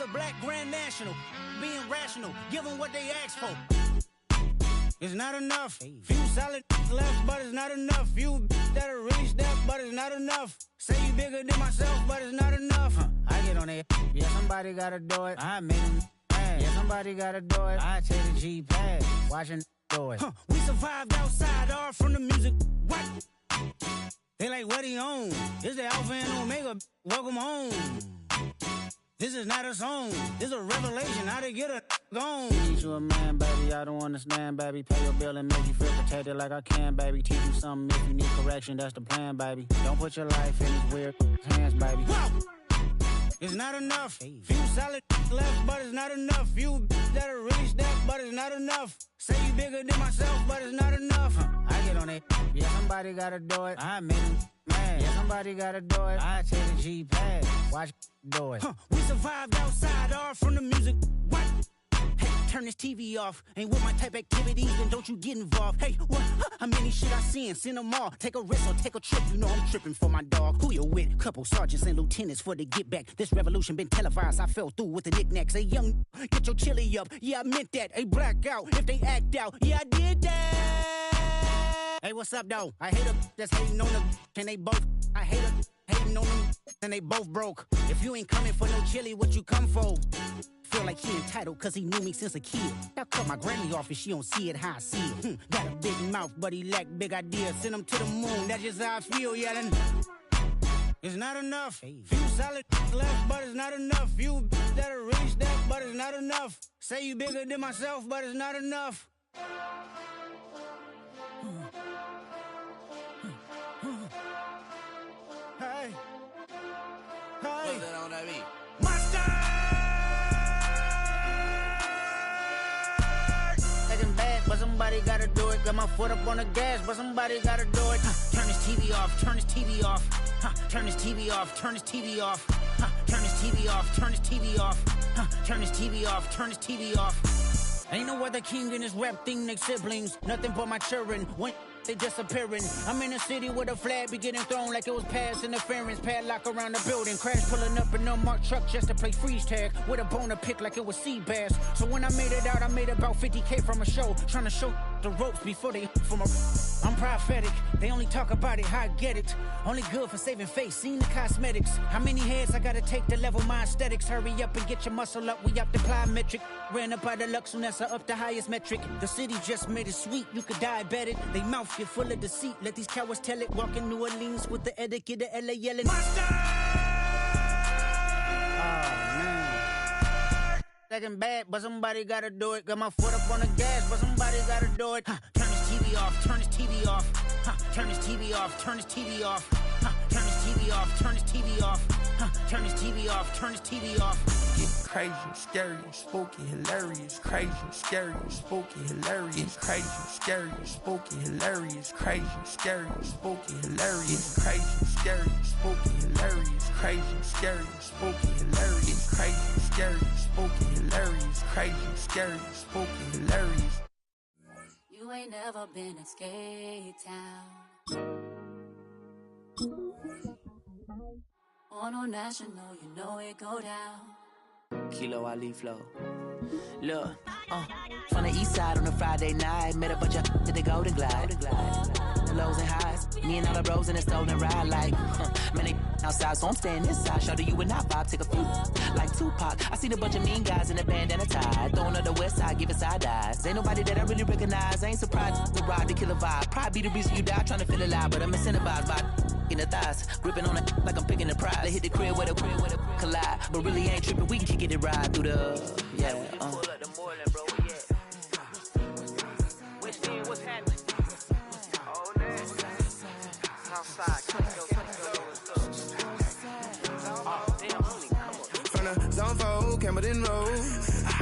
a black grand national. Being rational, give them what they ask for. It's not enough. Few solid left, but it's not enough. Few that'll really step, but it's not enough. Say you bigger than myself, but it's not enough. I get on it. Yeah, somebody gotta do it. I made him mad. Yeah, somebody gotta do it. I take the G-pad. Watching do it. We survived outside, all from the music. What? They like, what he on? This the Alpha and Omega. Welcome home. This is not a song. This is a revelation. How to get a gone. Teach you a man, baby. I don't understand, baby. Pay your bill and make you feel protected like I can, baby. Teach you something if you need correction. That's the plan, baby. Don't put your life in these weird hands, baby. Whoa! It's not enough. Few solid left, but it's not enough. Few that'll really step, but it's not enough. Say you bigger than myself, but it's not enough. I get on it. Yeah, somebody gotta do it. I made him mad. Yeah, somebody gotta do it. I take the G-pad. Watch do it. We survived outside, all from the music. What? Hey, turn this TV off. Ain't with my type activities, then don't you get involved. Hey, what? How many shit I seen? Send them all. Take a risk or take a trip. You know I'm tripping for my dog. Who you with? Couple sergeants and lieutenants for the get back. This revolution been televised. I fell through with the knickknacks. Hey, young, get your chili up. Yeah, I meant that. Hey, black out if they act out. Yeah, I did that. Hey, what's up, though? I hate them that's hating on them, and they both. I hate them hating on them, and they both broke. If you ain't coming for no chili, what you come for? Feel like he entitled cause he knew me since a kid. I cut my granny off and she don't see it how I see it. Got a big mouth, but he lack big ideas. Send him to the moon, that's just how I feel, yelling. It's not enough. Few solid left, but it's not enough. Few that'll really step, but it's not enough. Say you bigger than myself, but it's not enough. Hey. Hey. What's that on that beat? Monster! Taking bad, but somebody gotta do it. Got my foot up on the gas, but somebody gotta do it. Turn this TV off, turn this TV off. Turn this TV off, turn this TV off. Turn this TV off, turn this TV off. Turn this TV off, turn this TV off. Ain't no other king in this rap thing, they siblings. Nothing but my children. When they disappearing. I'm in a city where the flag be getting thrown like it was past interference. Padlock around the building. Crash pulling up an unmarked truck just to play freeze tag. With a bone to pick like it was sea bass. So when I made it out, I made about 50K from a show. Trying to show the ropes before they from a... I'm prophetic. They only talk about it, how I get it. Only good for saving face, seen the cosmetics. How many heads I gotta take to level my aesthetics? Hurry up and get your muscle up. We up the plyometric. Ran up out of luck, soon as I up the highest metric. The city just made it sweet. You could diabetic. They mouth get full of deceit. Let these cowards tell it. Walk in New Orleans with the etiquette of LA yelling. Monster! Oh, man. Second bad, but somebody gotta do it. Got my foot up on the gas, but somebody gotta do it. Turn this TV off, turn this TV off. Turn this TV off, turn this TV off. Turn this TV off, turn this TV off. Turn this TV off, turn this TV off. It's crazy, scary, spooky, hilarious. Crazy, scary, spooky, hilarious. Crazy, scary, spooky, hilarious. Crazy, scary, spooky, hilarious. Crazy, scary, spooky, hilarious. Crazy, scary, spooky, hilarious. Crazy, scary, spooky, hilarious. Crazy, scary, spooky, hilarious. You ain't never been in Skate Town. On a national, you know it go down. Kilo Ali flow. Look, from the east side on a Friday night, met a bunch of to the Golden Glide. The lows and highs, me and all the bros in the stolen ride like, man, they outside, so I'm staying inside. Shout to you and I vibe, take a few like Tupac. I seen a bunch of mean guys in a band and a tie, throwing up the west side, giving side eyes. Ain't nobody that I really recognize. I ain't surprised to ride the killer vibe. Probably be the reason you die, trying to feel alive, but I'm incentivized by in the thighs, gripping on it like I'm picking the prize. They hit the crib where the collide, but really ain't tripping. We can kick it and ride through the Pull up the morning, bro. Yeah. Which team? What's happening? Oh, man. Outside. Let's go. Oh, damn, homie, come on. From the zone 4, Campbellton Road.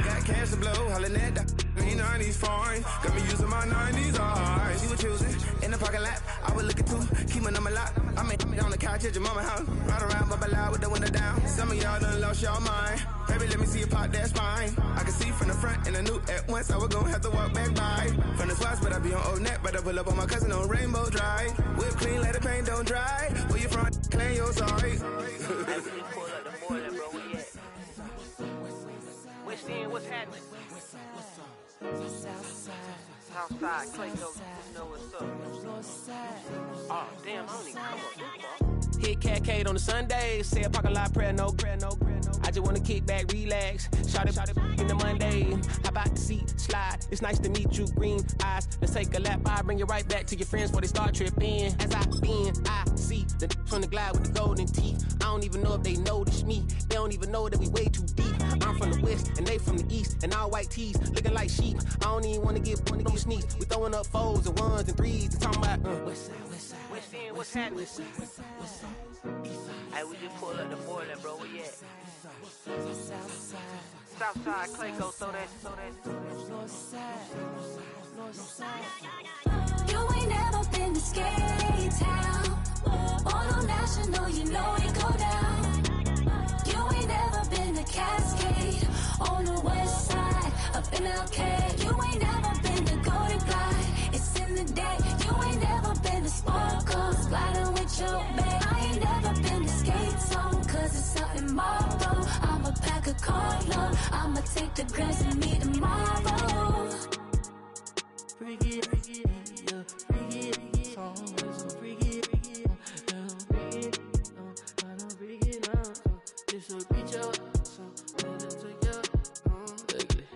Got cash to blow, hollin' at the green 90s foreign. Got me using my 90s eyes. She was choosing in the parking lot. I was looking too, keep my number locked. I made on the couch at your mama house. Ride around, bubble loud with the window down. Some of y'all done lost y'all mind. Baby, let me see you pop that spine. I can see from the front and I knew at once I was gonna have to walk back by. From the spots, but I be on Old Neck. But I pull up on my cousin on Rainbow Drive. Whip clean, let the paint don't dry. Where you from? Claim your sorry. Pull up the morning, bro. Yeah. what's happening? Southside, Clayco, you know what's up. Oh, damn, I don't even come up this far. Hit Catcade on a Sunday, say a parking lot prayer, no. I just wanna kick back, relax, shout it in the Monday. How about the seat slide? It's nice to meet you, green eyes. Let's take a lap, I bring you right back to your friends before they start tripping. As I see the from the glide with the golden teeth. I don't even know if they notice me. They don't even know that we way too deep. I'm from the west and they from the east, and all white tees looking like sheep. I don't even wanna get one to sneak. We throwing up fours and ones and threes and talking about West End, what's happening? Hey, we just pulled up the border, bro. Where you at? Southside, Clayco, throw that. You ain't never been to skate town. On national, you know it go down. You ain't never been to Cascade. On the west side, up in LK. You ain't never been to Golden Glide. It's in the day. You ain't never been to Sparkle. Sliding with your babe. I ain't never been to Skate Zone, cause it's out in Marlboro. I'ma pack a carload. I'ma take the grass and meet tomorrow. Bring it, yeah, bring it, song, so bring it, I don't bring it now, this will reach out, so let's take out, ugly.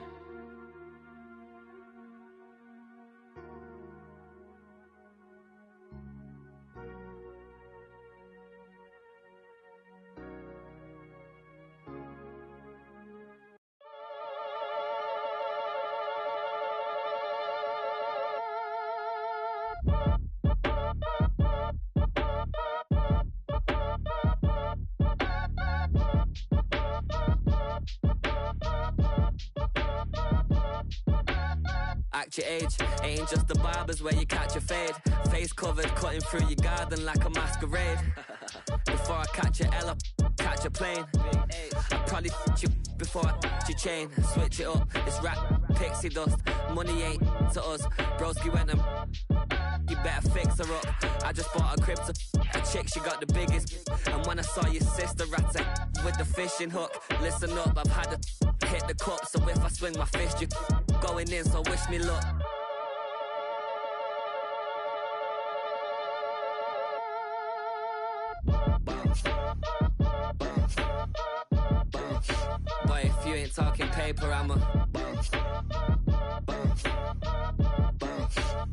Act your age, ain't just the barbers where you catch a fade. Face covered, cutting through your garden like a masquerade. Before I catch a L up, catch a plane. I probably you before I your chain. Switch it up, it's rap, pixie dust. Money ain't to us, broski went and you better fix her up. I just bought a crib to a chick, she got the biggest. And when I saw your sister rat with the fishing hook, listen up, I've had to hit the cup. So if I swing my fist, you going in, so wish me luck. Boy, if you ain't talking paper, I'm a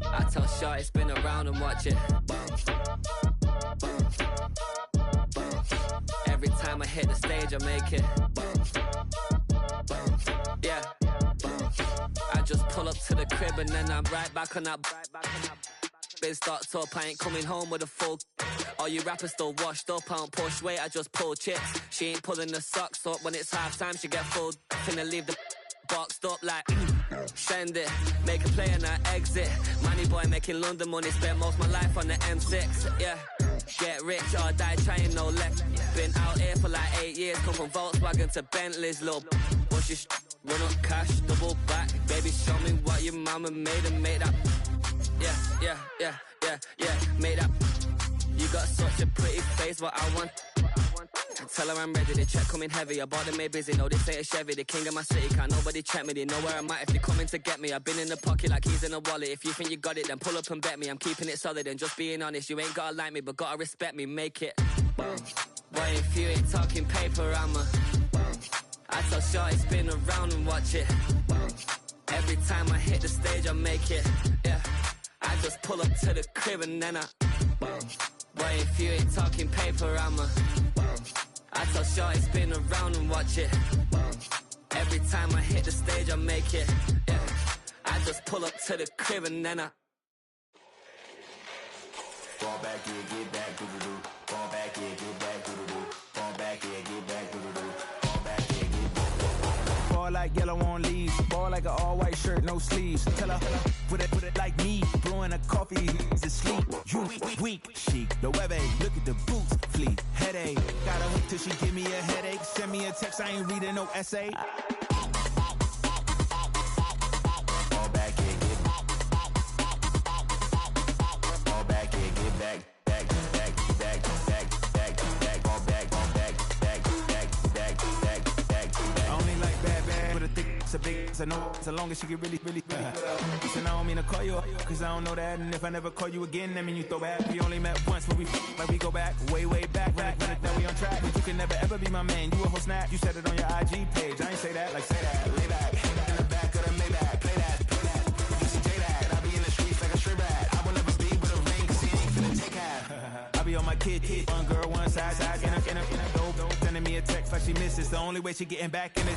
I tell Shorty spin around and watch it. Every time I hit the stage, I make it. Yeah. I just pull up to the crib and then I'm right back on that. Biz starts up, I ain't coming home with a full. All you rappers still washed up, I don't push weight, I just pull chips. She ain't pulling the socks up when it's half time, she get full. Finna leave the boxed up like send it, make a play and I exit. Money boy making London money, spent most of my life on the M6. Yeah, get rich or die trying, no left. Been out here for like 8 years, come from Volkswagen to Bentley's, little what's your run up cash, double back. Baby, show me what your mama made and make that. Yeah, made that. You got such a pretty face, what I want. Tell her I'm ready, the check coming heavy. I bought them made busy, no this ain't a Chevy. The king of my city, can't nobody check me. They know where I'm at if they coming to get me. I've been in the pocket like keys in a wallet. If you think you got it, then pull up and bet me. I'm keeping it solid and just being honest. You ain't gotta like me, but gotta respect me, make it. Boy, if you ain't talking paper, I'm a I tell Shorty spin around and watch it. Every time I hit the stage, I make it. Yeah, I just pull up to the crib and then I boy, if you ain't talking paper, I'm a I tell Shorty spin around and watch it. Every time I hit the stage, I make it. Yeah, I just pull up to the crib and then I fall back, yeah, get back, do-do-do. Fall back, yeah, get back, do-do-do. Fall back, yeah, get back, do-do-do. Fall back, yeah, get back. Ball like yellow on leaves. Ball like an all-white shirt, no sleeves. Tell her, put it like me. Blowing a coffee to sleep. You weak, chic. The webby, look at the boots, fleet. Headache. Got a hook till she give me a headache. Send me a text, I ain't reading no essay. Fall back, yeah, get back. Fall back, yeah, get back. Back. Fall back. I only like bad, but a thick, it's a big I know as long as she get really. He said, I don't mean to call you up, cause I don't know that. And if I never call you again, that mean you throw back. We only met once, but we like we go back, way back. Run it, that we on track. But you can never ever be my man. You a whole snap, you said it on your IG page. I ain't say that, like say that. Lay back, in the back of the Maybach. Play that. You see J that. I be in the streets like a strip rat. I will never be with a ring, cause he ain't finna take half. I be on my kid, one girl, one side, in a dope. Sending me a text like she misses. The only way she getting back in it.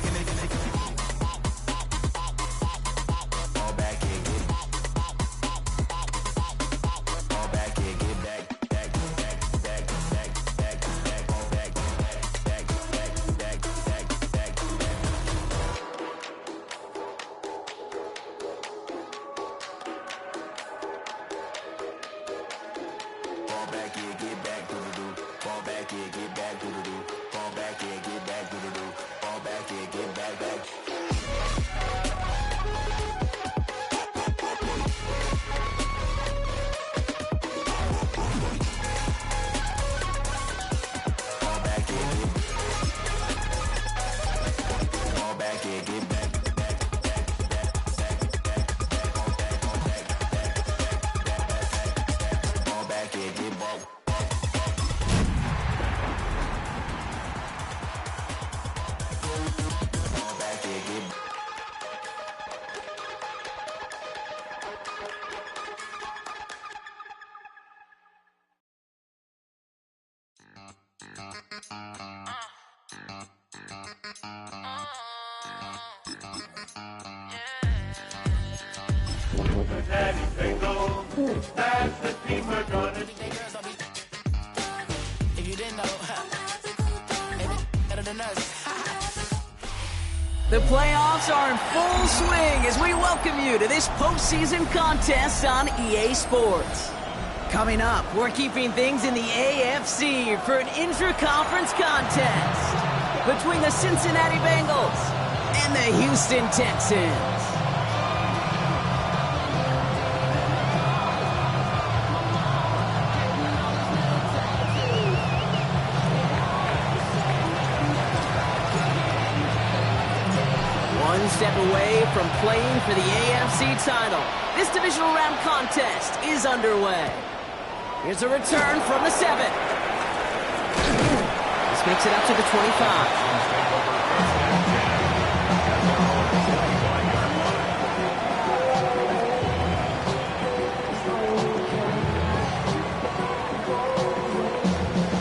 The playoffs are in full swing as we welcome you to this postseason contest on EA Sports. Coming up, we're keeping things in the AFC for an intra-conference contest between the Cincinnati Bengals and the Houston Texans. One step away from playing for the AFC title, this divisional round contest is underway. Here's a return from the 7. This makes it up to the 25.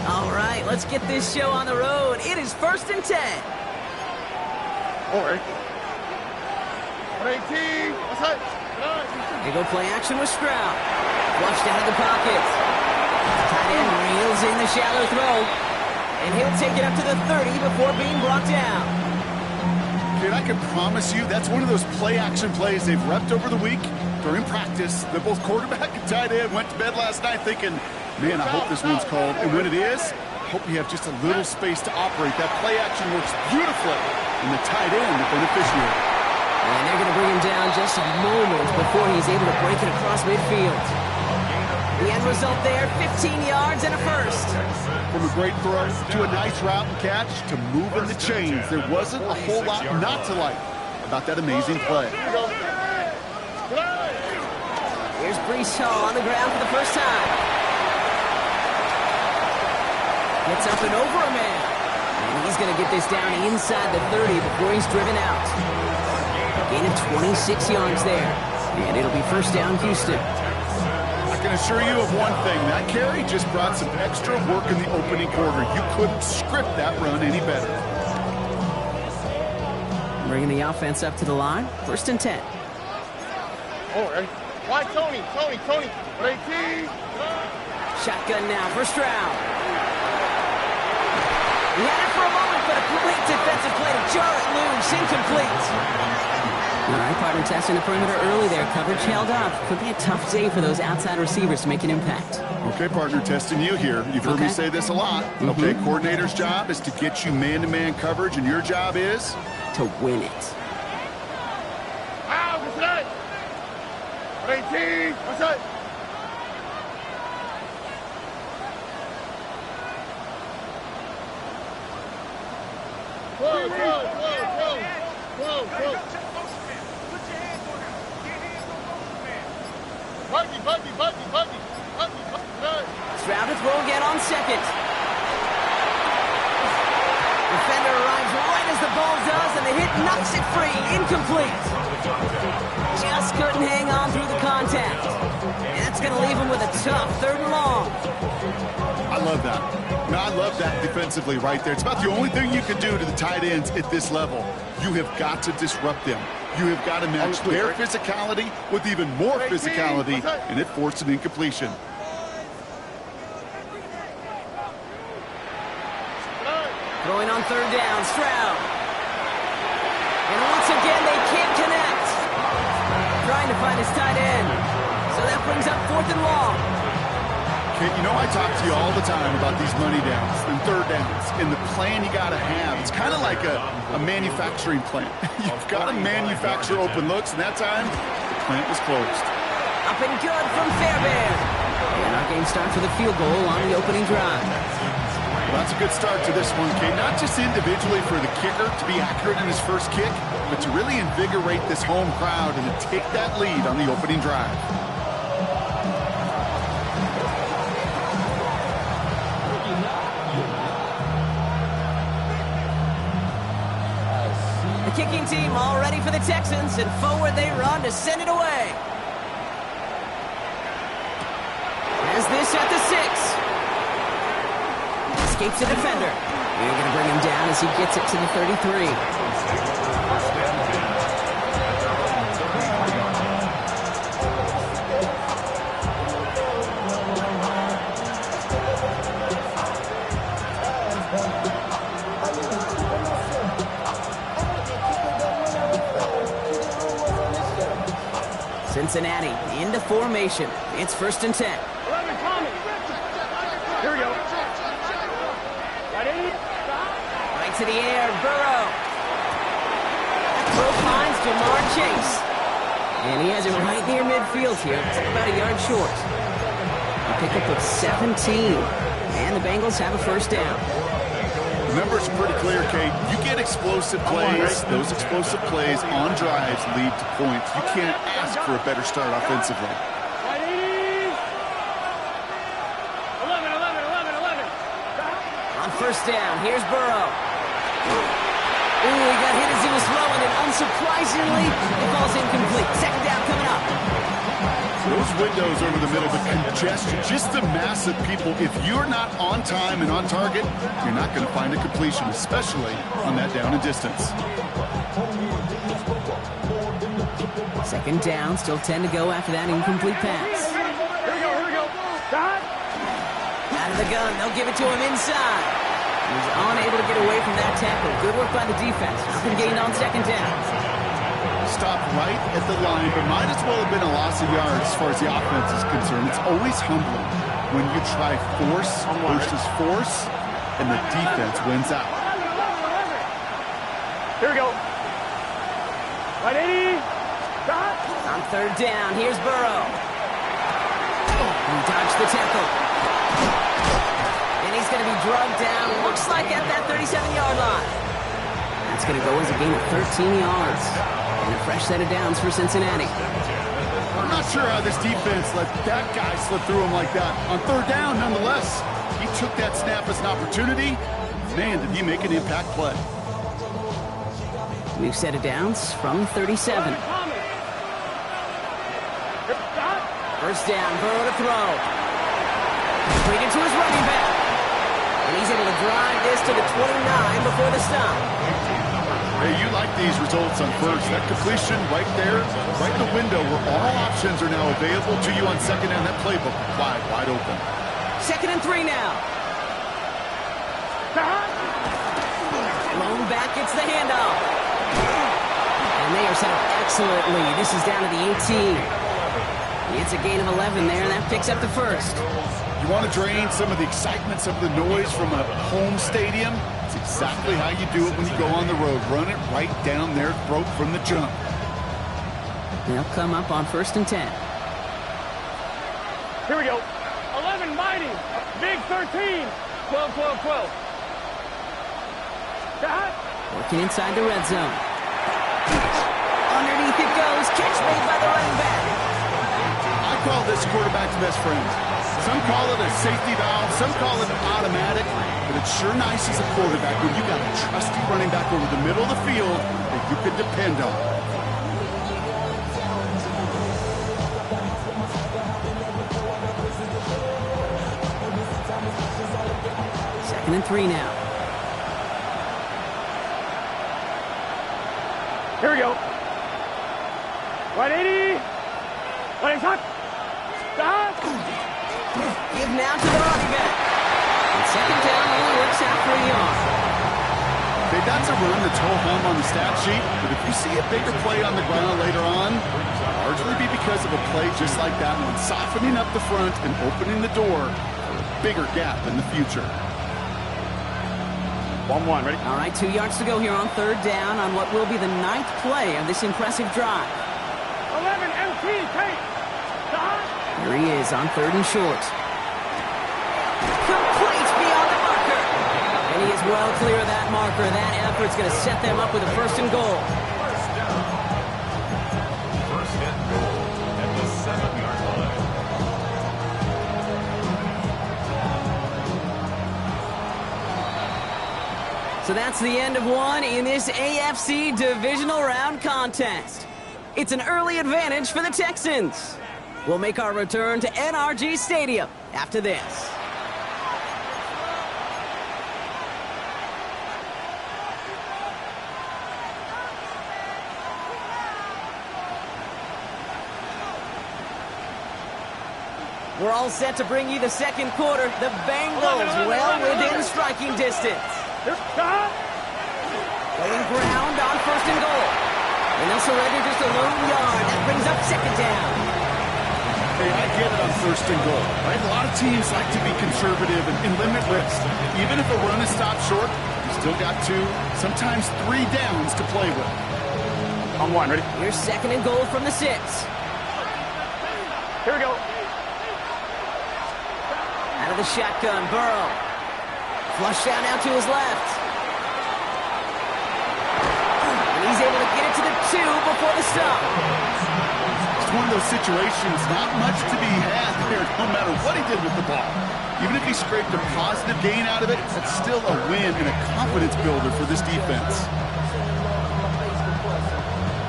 All right, let's get this show on the road. It is 1st and 10. Or 18. They go play action with Stroud. Flushed out of the pocket. Tight end reels in the shallow throw. And he'll take it up to the 30 before being brought down. Dude, I can promise you that's one of those play-action plays they've repped over the week during practice. They're both quarterback and tight end went to bed last night thinking, man, I hope this one's called. And when it is, I hope you have just a little space to operate. That play-action works beautifully. And the tight end, the beneficiary. And they're going to bring him down just a moment before he's able to break it across midfield. The end result there, 15 yards and a first. From a great throw to a nice route and catch to moving the chains. There wasn't a whole lot not to like about that amazing play. Here's Breece Hall on the ground for the first time. Gets up and over a man. And he's going to get this down inside the 30 before he's driven out. Gain of 26 yards there. And it'll be first down, Houston. I can assure you of one thing. That carry just brought some extra work in the opening quarter. You couldn't script that run any better. Bringing the offense up to the line. 1st and 10. Oh, ready? Why, Tony? 18. Shotgun now for Stroud. He had it for a moment, but a great defensive play to jar it loose. Incomplete. All right, partner testing the perimeter early there. Coverage held up. Could be a tough day for those outside receivers to make an impact. Okay, partner, testing you here. You've heard me say this a lot. Okay, coordinator's job is to get you man-to-man coverage, and your job is? To win it. Ow, what's that? 18, what's that? Whoa. Stroud to throw again on second. Defender arrives right as the ball does, and the hit knocks it free. Incomplete. Just couldn't hang on through the contact. And that's going to leave him with a tough 3rd and long. I love that. No, I love that defensively right there. It's about the only thing you can do to the tight ends at this level. You have got to disrupt them. You have got to match their physicality with even more physicality, and it forced an incompletion. Throwing on 3rd down, Stroud. And once again, they can't connect. Trying to find his tight end. So that brings up 4th and long. Okay, you know I talk to you all the time about these money downs and 3rd downs and the plan you got to have. It's kind of like a manufacturing plant. You've got to manufacture open looks, and that time, the plant was closed. Up and good from Fairbairn. And our game starts with a field goal on the opening drive. Well, that's a good start to this one, Kate. Not just individually for the kicker to be accurate in his first kick, but to really invigorate this home crowd and to take that lead on the opening drive. The kicking team all ready for the Texans, and forward they run to send it away. As this at the 6. Escapes the defender. They're going to bring him down as he gets it to the 33. Cincinnati into formation. It's 1st and 10. Here we go. Right to the air, Burrow. Throw finds Jamar Chase. And he has it right near midfield here. It's about a yard short. A pickup of 17. And the Bengals have a 1st down. The numbers are pretty clear, Kate. You get explosive plays. Those explosive plays on drives lead to points. You can't ask for a better start offensively. On 1st down, here's Burrow. Ooh, he got hit as he was throwing, and unsurprisingly, it falls incomplete. 2nd down coming up. Those windows over the middle, the congestion, just the mass of people. If you're not on time and on target, you're not going to find a completion, especially on that down and distance. 2nd down, still 10 to go after that incomplete pass. Here we go. Stop. Out of the gun, they'll give it to him inside. He's unable to get away from that tackle. Good work by the defense. Nothing gained on 2nd down. Stopped right at the line, but might as well have been a loss of yards as far as the offense is concerned. It's always humbling when you try force versus force, and the defense wins out. Here we go. Right, 80. Stop. On 3rd down, here's Burrow. He dodged the tackle. And he's going to be drugged down, looks like at that 37-yard line. That's going to go as a gain of 13 yards. And a fresh set of downs for Cincinnati. I'm not sure how this defense let that guy slip through him like that. On 3rd down, nonetheless, he took that snap as an opportunity. Man, did he make an impact play. New set of downs from 37. 1st down, Burrow to throw. Completed to his running back. And he's able to drive this to the 29 before the stop. Hey, you like these results on 1st. That completion right there, right in the window where all options are now available to you on 2nd down. That playbook wide open. 2nd and 3 now. Lone back gets the handoff. And they are set up excellently. This is down to the 18. It's a gain of 11 there, and that picks up the 1st. You want to drain some of the excitement, some of the noise from a home stadium? It's exactly how you do it when you go on the road. Run it right down their throat from the jump. They'll come up on 1st and 10. Here we go. 11 mighty. Big 13. 12, 12, 12. Stop. Working inside the red zone. Underneath it goes. Catch made by the running back. I call best quarterback's best friend. Some call it a safety valve, some call it automatic, but it's sure nice as a quarterback when you got a trusty running back over the middle of the field that you can depend on. Second and 3 now. Here we go. 180. 180. Stop. Give now to the running back. And second down only works out for a yard. Okay, that's a run that's ho-hum on the stat sheet, but if you see a bigger play on the ground later on, it'll largely be because of a play just like that one, softening up the front and opening the door for a bigger gap in the future. 1-1, ready? All right, 2 yards to go here on third down on what will be the 9th play of this impressive drive. 11 MT, tape. Stop. Here he is on third and short. Complete beyond the marker. And he is well clear of that marker. That effort's going to set them up with a first and goal. First down. First and goal at the 7-yard line. So that's the end of one in this AFC divisional round contest. It's an early advantage for the Texans. We'll make our return to NRG Stadium after this. We're all set to bring you the second quarter. The Bengals well within striking distance. Going ground on first and goal. And they'll surrender just a lone yard. That brings up second down. Hey, I get it on first and goal, right? A lot of teams like to be conservative and limit risk. Even if a run is stopped short, you still got 2, sometimes 3 downs to play with. On 1, ready? Here's second and goal from the 6. Here we go. Out of the shotgun, Burrow. Flush down now to his left. And he's able to get it to the 2 before the stop. It's one of those situations, not much to be had there, no matter what he did with the ball. Even if he scraped a positive gain out of it, that's still a win and a confidence builder for this defense.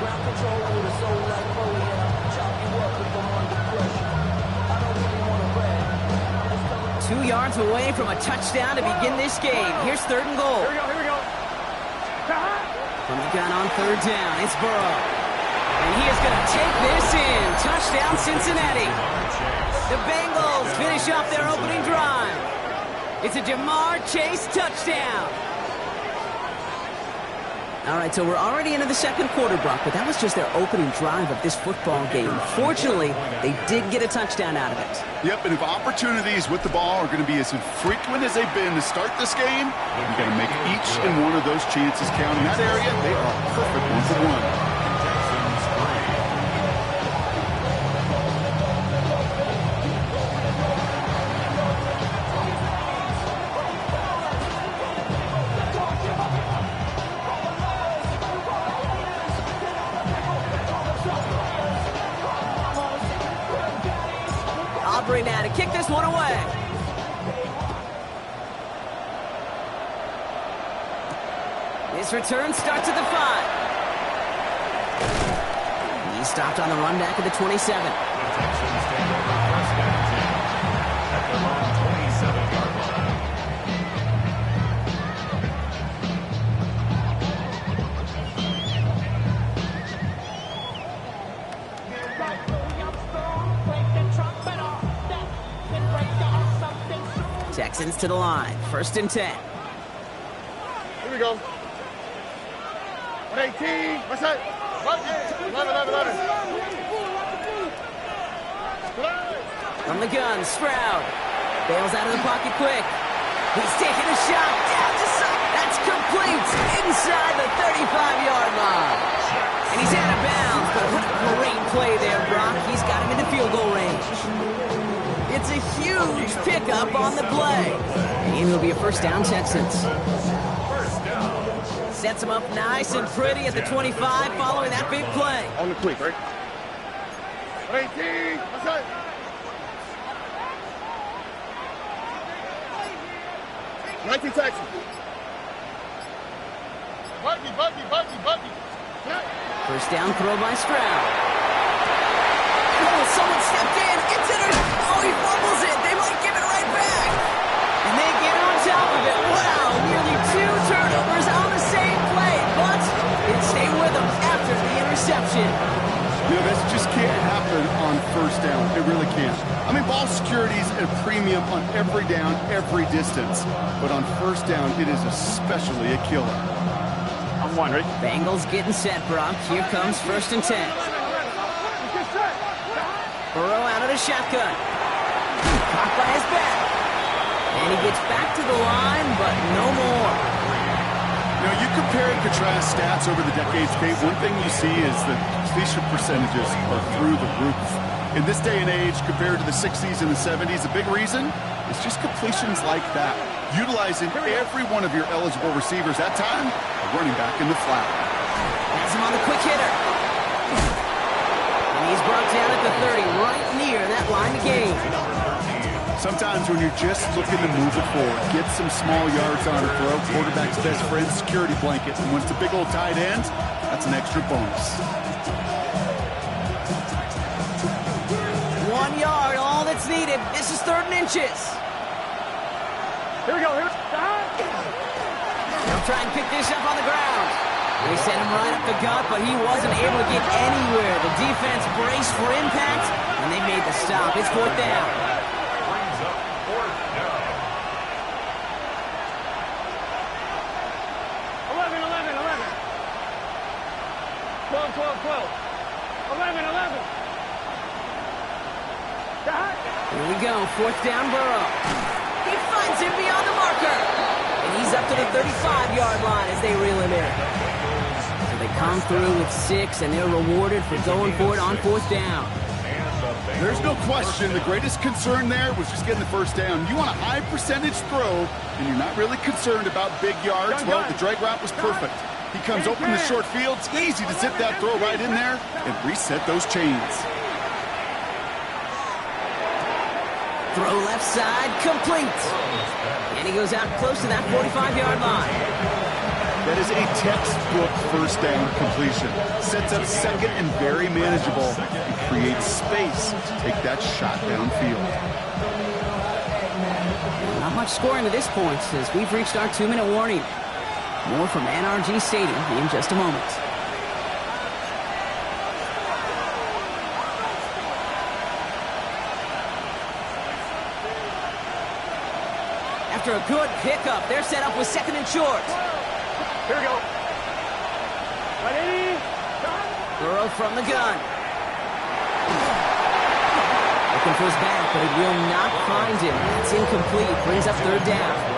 Ground control with a soul like Bowie. Chop you up if I'm under pressure. I don't really want to brag. 2 yards away from a touchdown to begin this game. Here's third and goal. Here we go. From the gun on third down, it's Burrow. And he is going to take this in. Touchdown, Cincinnati. The Bengals finish off their opening drive. It's a Jamar Chase touchdown. All right, so we're already into the second quarter, Brock, but that was just their opening drive of this football game. Fortunately, they did get a touchdown out of it. Yep, and if opportunities with the ball are going to be as infrequent as they've been to start this game, you got to make each and one of those chances count. In that area, they are perfect 1-for-1. Now to kick this one away. This return starts at the 5. He stopped on the run back at the 27. The Texans take over first and 10 at their own 27-yard line. Texans to the line. First and 10. Here we go. 118. What's that? 11. From the gun, Stroud. Bails out of the pocket quick. He's taking a shot. Down the side. That's complete. Inside the 35-yard line. And he's out of bounds. But what a great play there, Brock. He's got him in the field goal range. It's a huge pickup on the play. And it'll be a first down, Texans. First down. Sets him up nice and pretty at the 25 following that big play. On the quick, right? 118. What's that? 19 Texans. Buggy. First down throw by Stroud. Oh, someone stepped in. It's oh, he fumbles it. They might give it right back. And they get on top of it. Wow, nearly 2 turnovers on the same play, but it stayed with them after the interception. You know, this just can't happen on first down. It really can't. I mean, ball security is at a premium on every down, every distance. But on first down, it is especially a killer. I'm wondering. Bengals getting set, Brock. Here comes 1st and 10. Burrow out of the shotgun. Caught by his back. And he gets back to the line, but no more. You know, you compare and contrast stats over the decades, Kate. One thing you see is that completion percentages are through the roof. In this day and age, compared to the 60s and the 70s, a big reason is just completions like that. Utilizing every one of your eligible receivers. That time, a running back in the flat. Has him on the quick hitter. And he's brought down at the 30, right near that line of game. Sometimes when you're just looking to move it forward, get some small yards on a throw, quarterback's best friend, security blanket. And when it's a big old tight end, that's an extra bonus. 1 yard, all that's needed. This is 3rd and inches. Here we go. They'll try and pick this up on the ground. They sent him right up the gut, but he wasn't able to get anywhere. The defense braced for impact, and they made the stop. It's 4th down. 11. Here we go, 4th down, Burrow. He finds him beyond the marker. And he's up to the 35-yard line as they reel him in. So they come through with 6, and they're rewarded for going for it on 4th down. There's no question the greatest concern there was just getting the first down. You want a high percentage throw, and you're not really concerned about big yards. Well, the drag route was perfect. He comes open in the short field. It's easy to zip that throw right in there and reset those chains. Throw left side, complete. And he goes out close to that 45-yard line. That is a textbook first down completion. Sets up second and very manageable. And creates space to take that shot downfield. Not much scoring to this point as we've reached our 2-minute warning. More from NRG Stadium in just a moment. After a good pickup, they're set up with 2nd and short. Here we go. Ready? Burrow from the gun. Looking for his back, but he will not find him. It's incomplete. Brings up 3rd down.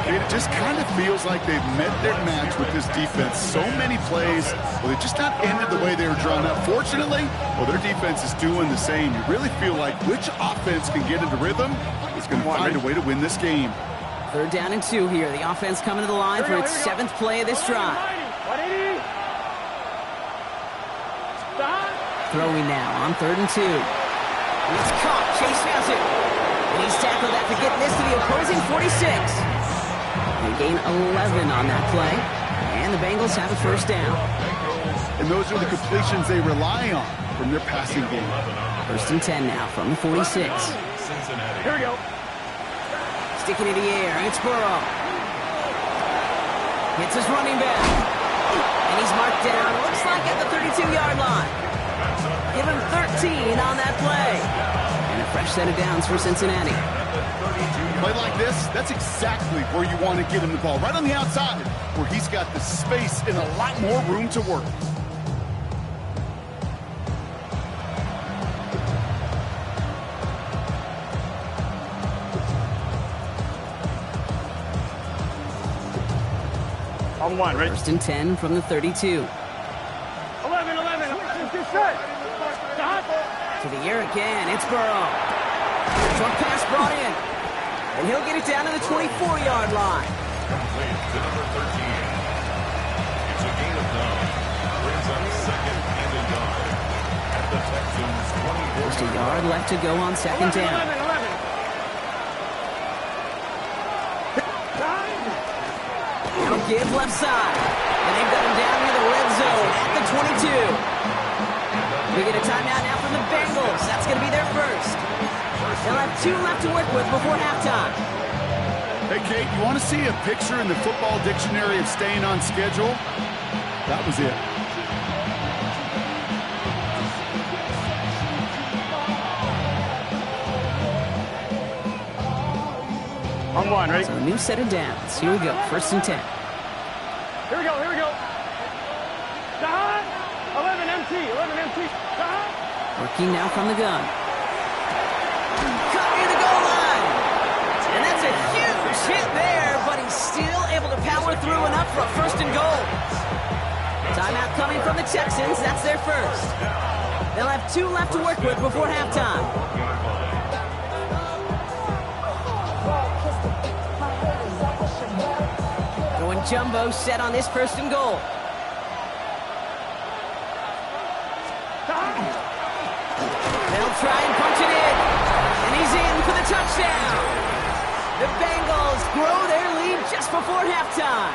It just kind of feels like they've met their match with this defense. So many plays, well, they just not ended the way they were drawn up. Fortunately, well, their defense is doing the same. You really feel like which offense can get into rhythm is going to find a way to win this game. 3rd down and 2 here. The offense coming to the line for its 7th play of this drive. Throwing now on 3rd and 2. It's caught. Chase has it. And he's tackled after getting this to the opposing 46. They gain 11 on that play. And the Bengals have a first down. And those are the completions they rely on from their passing game. 1st and 10 now from the 46. Here we go. Sticking in the air. It's Burrow. Hits his running back. And he's marked down. Looks like at the 32-yard line. Give him 13 on that play. And a fresh set of downs for Cincinnati. Play like this, that's exactly where you want to get him the ball. Right on the outside, where he's got the space and a lot more room to work. On 1, right? 1st and 10 from the 32. 11. To the air again. It's Burrow. Short pass brought in. And he'll get it down to the 24-yard line. Complete to number 13. It's a gain of 9. Brings up 2nd and a yard. At the Texans 24. Just a yard left to go on 2nd down. 11. give left side. And they've got him down near the red zone at the 22. We get a timeout now from the Bengals. That's going to be their first. They'll have 2 left to work with before halftime. Hey, Kate, you want to see a picture in the football dictionary of staying on schedule? That was it. On one, right? So a new set of downs. Here we go. 1st and 10. Here we go, here we go. Behind. 11 MT, 11 MT. Behind. Working now from the gun. Caught near the goal line. And that's a huge hit there, but he's still able to power through enough for a 1st and goal. Timeout coming from the Texans. That's their first. They'll have 2 left to work with before halftime. Going jumbo set on this 1st and goal. They'll try and punch it in. And he's in for the touchdown. The Bengals grow their lead just before halftime.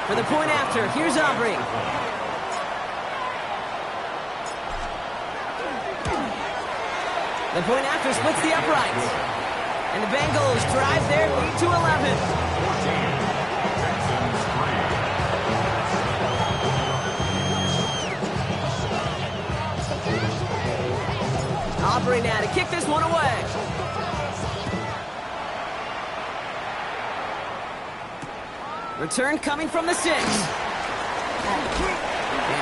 For the point after, here's Aubrey. The point after splits the uprights. And the Bengals drive their lead to 11. 14. Texans 3. Aubrey now to kick this one away. Return coming from the 6. And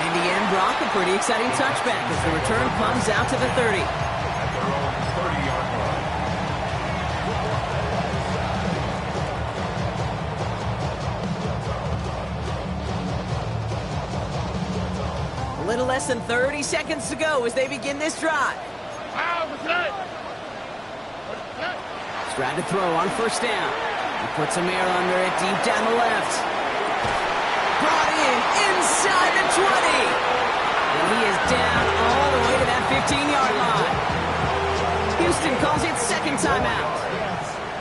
in the end, Brock, a pretty exciting touchback as the return comes out to the 30. At their own 30-yard line. A little less than 30 seconds to go as they begin this drive. Stride to throw on 1st down. He puts some air under it deep down the left. Brought in inside the 20. And he is down all the way to that 15-yard line. Houston calls it 2nd timeout.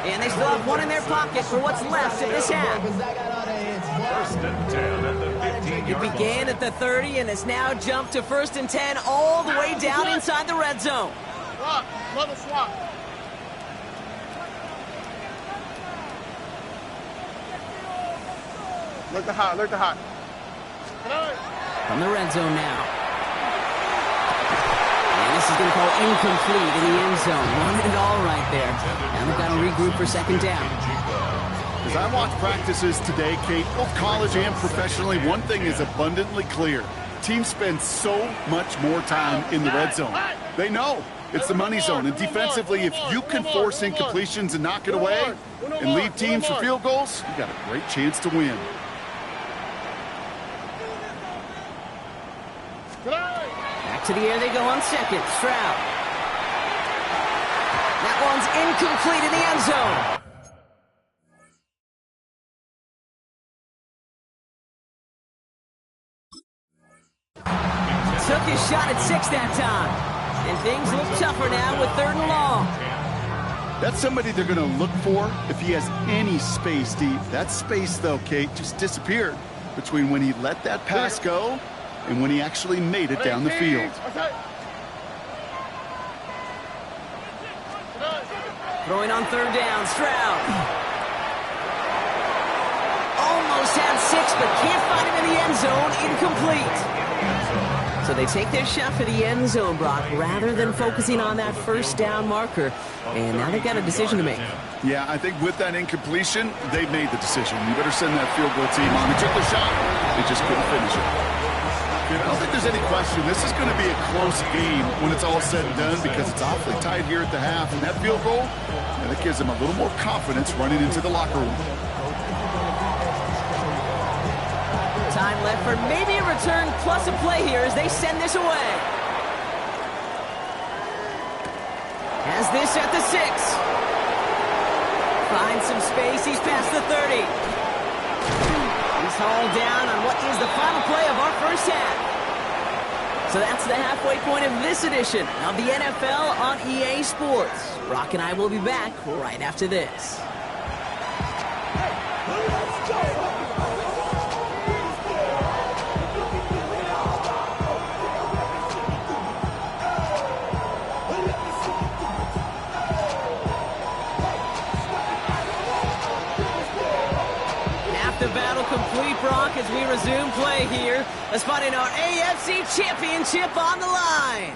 And they still have 1 in their pocket for what's left of this half. 1st and 10 at the 15-yard It began at the 30 and has now jumped to 1st and 10 all the way down inside the red zone. Swap, level swap. Look the hot, look the hot. From the red zone now. And this is going to call incomplete in the end zone. Wanted it all right there. Now they've got to regroup for 2nd down. As I watch practices today, Kate, both college and professionally, one thing is abundantly clear. Teams spend so much more time in the red zone. They know it's the money zone. And defensively, if you can force incompletions and knock it away and lead teams for field goals, you got a great chance to win. Back to the air they go on 2nd. Stroud. That one's incomplete in the end zone. Took his shot at 6 that time. And things look tougher now with 3rd and long. That's somebody they're going to look for if he has any space deep. That space, though, Kate, just disappeared between when he let that pass go and when he actually made it down the field. Throwing on 3rd down, Stroud. Almost had 6, but can't find him in the end zone. Incomplete. So they take their shot for the end zone, Brock, rather than focusing on that 1st down marker. And now they've got a decision to make. Yeah, I think with that incompletion, they made the decision. You better send that field goal team on. They took the shot. They just couldn't finish it. I don't think there's any question. This is going to be a close game when it's all said and done because it's awfully tight here at the half. And that field goal, that gives them a little more confidence running into the locker room. Time left for maybe a return plus a play here as they send this away. Has this at the 6. Finds some space. He's past the 30. He's hauled down on what is the final play of our first half. So that's the halfway point of this edition of the NFL on EA Sports. Brock and I will be back right after this. complete, Brock, as we resume play here. A spot in our AFC Championship on the line.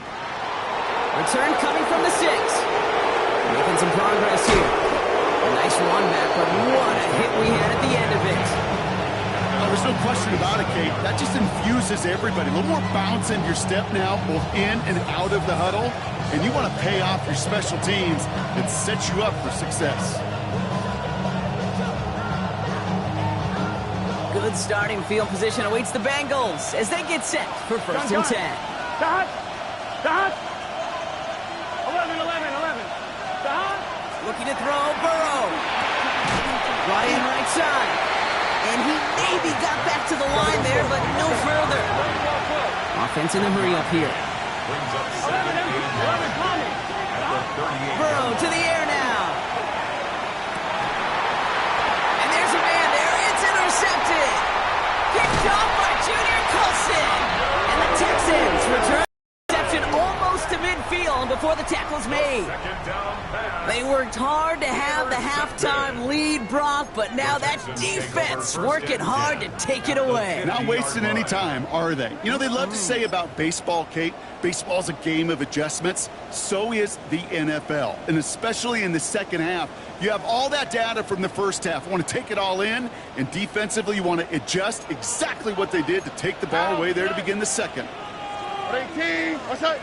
Return coming from the 6. Making some progress here. A nice run back, but what a hit we had at the end of it. Oh, there's no question about it, Kate. That just infuses everybody. A little more bounce in your step now, both in and out of the huddle. And you want to pay off your special teams and set you up for success. Good starting field position awaits the Bengals as they get set for first and 10. Dot. 11. Dot. Looking to throw, Burrow. Right in right side. And he maybe got back to the line there, but no further. Offense in the hurry up here. Burrow to the air now. And there's a man there. It's intercepted. Picked off by Junior Colson. And the Texans return reception almost to midfield before the tackle's made. They worked hard to have the halftime lead, Brock, but now that defense working hard to take it away. Not wasting any time, are they? You know, they love to say about baseball, Kate, baseball's a game of adjustments. So is the NFL, and especially in the second half. You have all that data from the first half. You want to take it all in, and defensively you want to adjust exactly what they did to take the ball away there to begin the second. 18. What's that?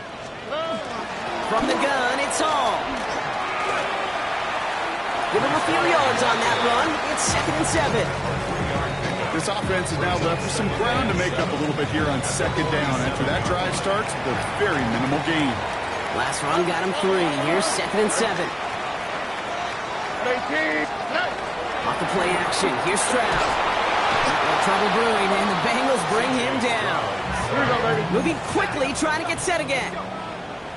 From the gun, it's Hall. Give him a few yards on that run. It's 2nd and 7. This offense is now left with some ground to make up a little bit here on second down after that drive starts with a very minimal gain. Last run got him 3. Here's 2nd and 7. 18. Off the play action. Here's Stroud. Trouble brewing, and the Bengals bring him down. Here we go, baby. Moving quickly, trying to get set again.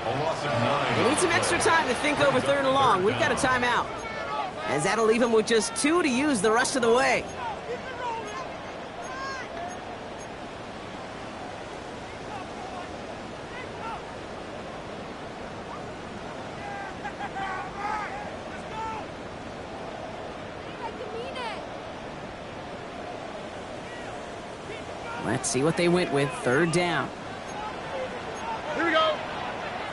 They need some extra time to think over 3rd and long. We've got a timeout, as that'll leave him with just 2 to use the rest of the way. Let's see what they went with. 3rd down. Here we go.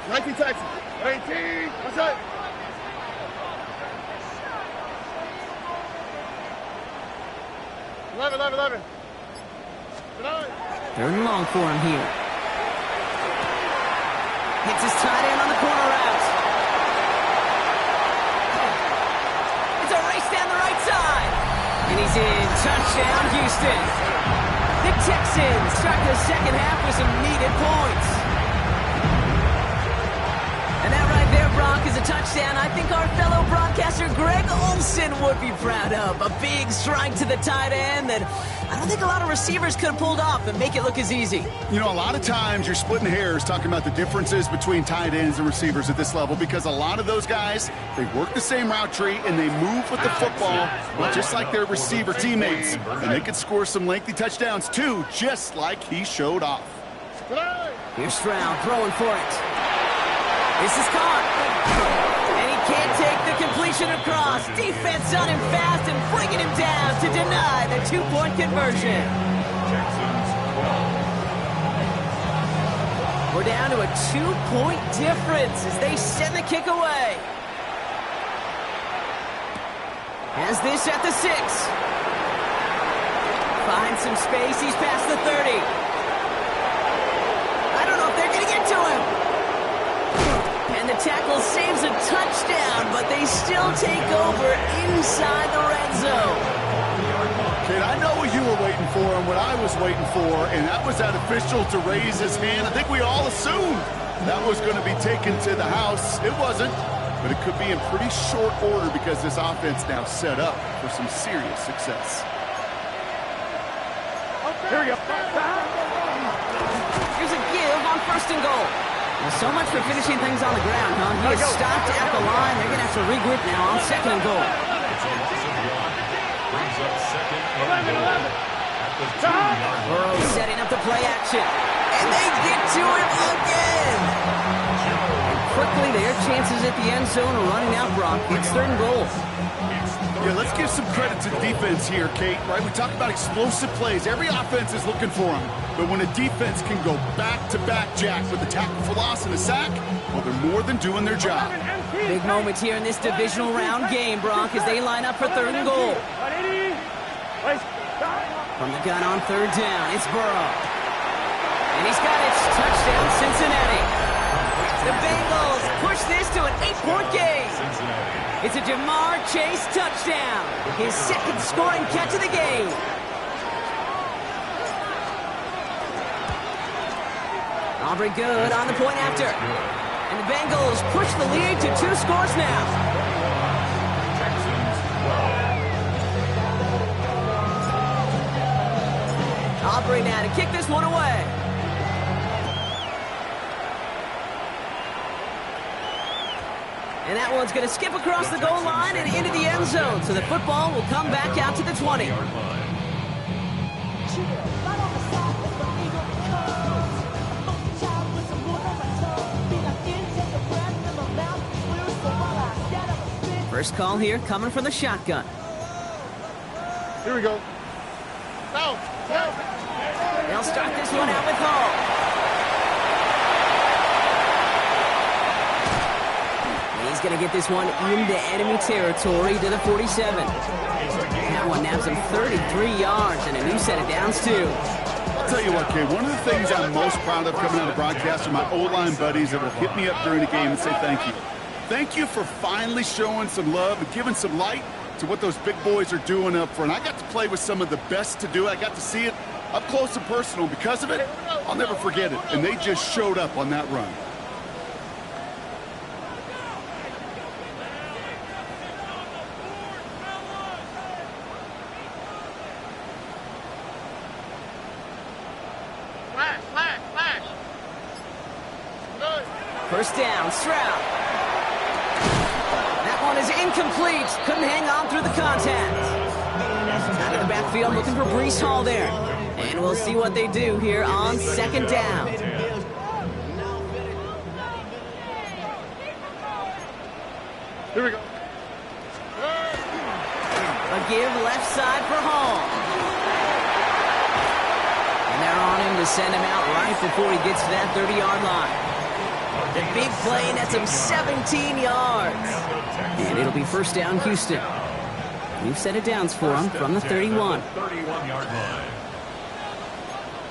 19 Texans. 18. What's that? 11. 3rd and long for him here. Hits his tight end on the corner route. It's a race down the right side. And he's in. Touchdown, Houston. The Texans start the second half with some needed points. And that right there, Brock, is a touchdown I think our fellow broadcaster Greg Olsen would be proud of. A big strike to the tight end that I don't think a lot of receivers could have pulled off and make it look as easy. You know, a lot of times you're splitting hairs talking about the differences between tight ends and receivers at this level because a lot of those guys, they work the same route tree and they move with the football just like their receiver teammates. And they could score some lengthy touchdowns too, just like he showed off. Here's Stroud throwing for it. This is caught. And he can't take the completion across. Defense on him fast and bringing him down to deny the 2-point conversion. We're down to a 2-point difference as they send the kick away. Has this at the 6. Finds some space. He's past the 30. I don't know if they're going to get to him. And the tackle saves a touchdown, but they still take over inside the red zone. Kid, I know what you were waiting for and what I was waiting for, and that was that official to raise his hand. I think we all assumed that was going to be taken to the house. It wasn't, but it could be in pretty short order because this offense now set up for some serious success. Here we go. Here's a give on 1st and goal. Well, so much for finishing things on the ground, huh? He is stopped at the line. They're going to have to regroup now on 2nd and goal. Burrow setting up the play action. And they get to him again. And quickly they're chances at the end zone are running out, Brock. It's 3rd and goal. Yeah, let's give some credit to defense here, Kate, right? We talk about explosive plays. Every offense is looking for them. But when a defense can go back-to-back, Jack, with a tackle for loss and a sack, well, they're more than doing their job. Big moment here in this divisional round game, Brock, as they line up for 3rd and goal. From the gun on 3rd down, it's Burrow. And he's got it. Touchdown, Cincinnati. The Bengals push this to an 8-point game. It's a Jamar Chase touchdown. His 2nd scoring catch of the game. Aubrey good on the point after. And the Bengals push the lead to 2 scores now. Aubrey now to kick this one away. And that one's going to skip across the goal line and into the end zone. So the football will come back out to the 20. First call here coming from the shotgun. Here we go. Now. They'll start this one out with Hall. He's going to get this one into enemy territory to the 47. That one nabs him 33 yards and a new set of downs, too. I'll tell you what, Kay, one of the things I'm most proud of coming out of the broadcast are my O-line buddies that will hit me up during the game and say thank you. Thank you for finally showing some love and giving some light to what those big boys are doing up front. I got to play with some of the best to do it. I got to see it up close and personal. Because of it, I'll never forget it. And they just showed up on that run. First down, Stroud. That one is incomplete. Couldn't hang on through the contact. Out of the backfield looking for Breece Hall there. And we'll see what they do here on 2nd down. Here we go. A give left side for Hall. And they're on him to send him out right before he gets to that 30-yard line. The big play nets him 17 yards. And it'll be first down, Houston. New set of downs for him from the 31. 31-yard line.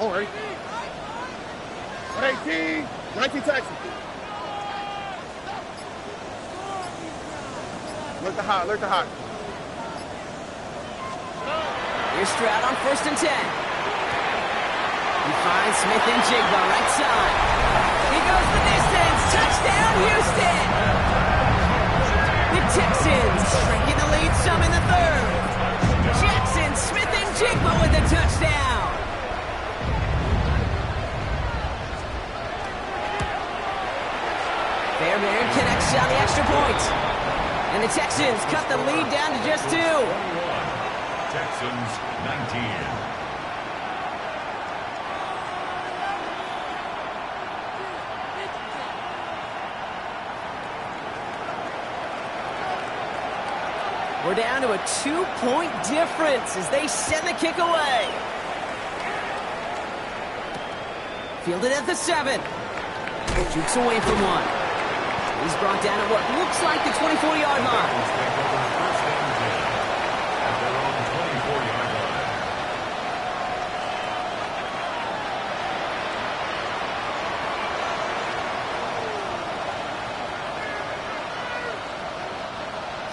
All right. 118. 19 Texans. Look the hot. Look the hot. Here's Stroud on 1st and 10. He finds Smith and Jigba right side. He goes the distance. Touchdown, Houston. The Texans shrinking the lead some in the 3rd. Jackson, Smith and Jigba with the touchdown. Fairbairn connects on the extra point. And the Texans cut the lead down to just 2. Texans 19. We're down to a 2-point difference as they send the kick away. Fielded at the 7. Jukes away from one. He's brought down at what looks like the 24-yard line.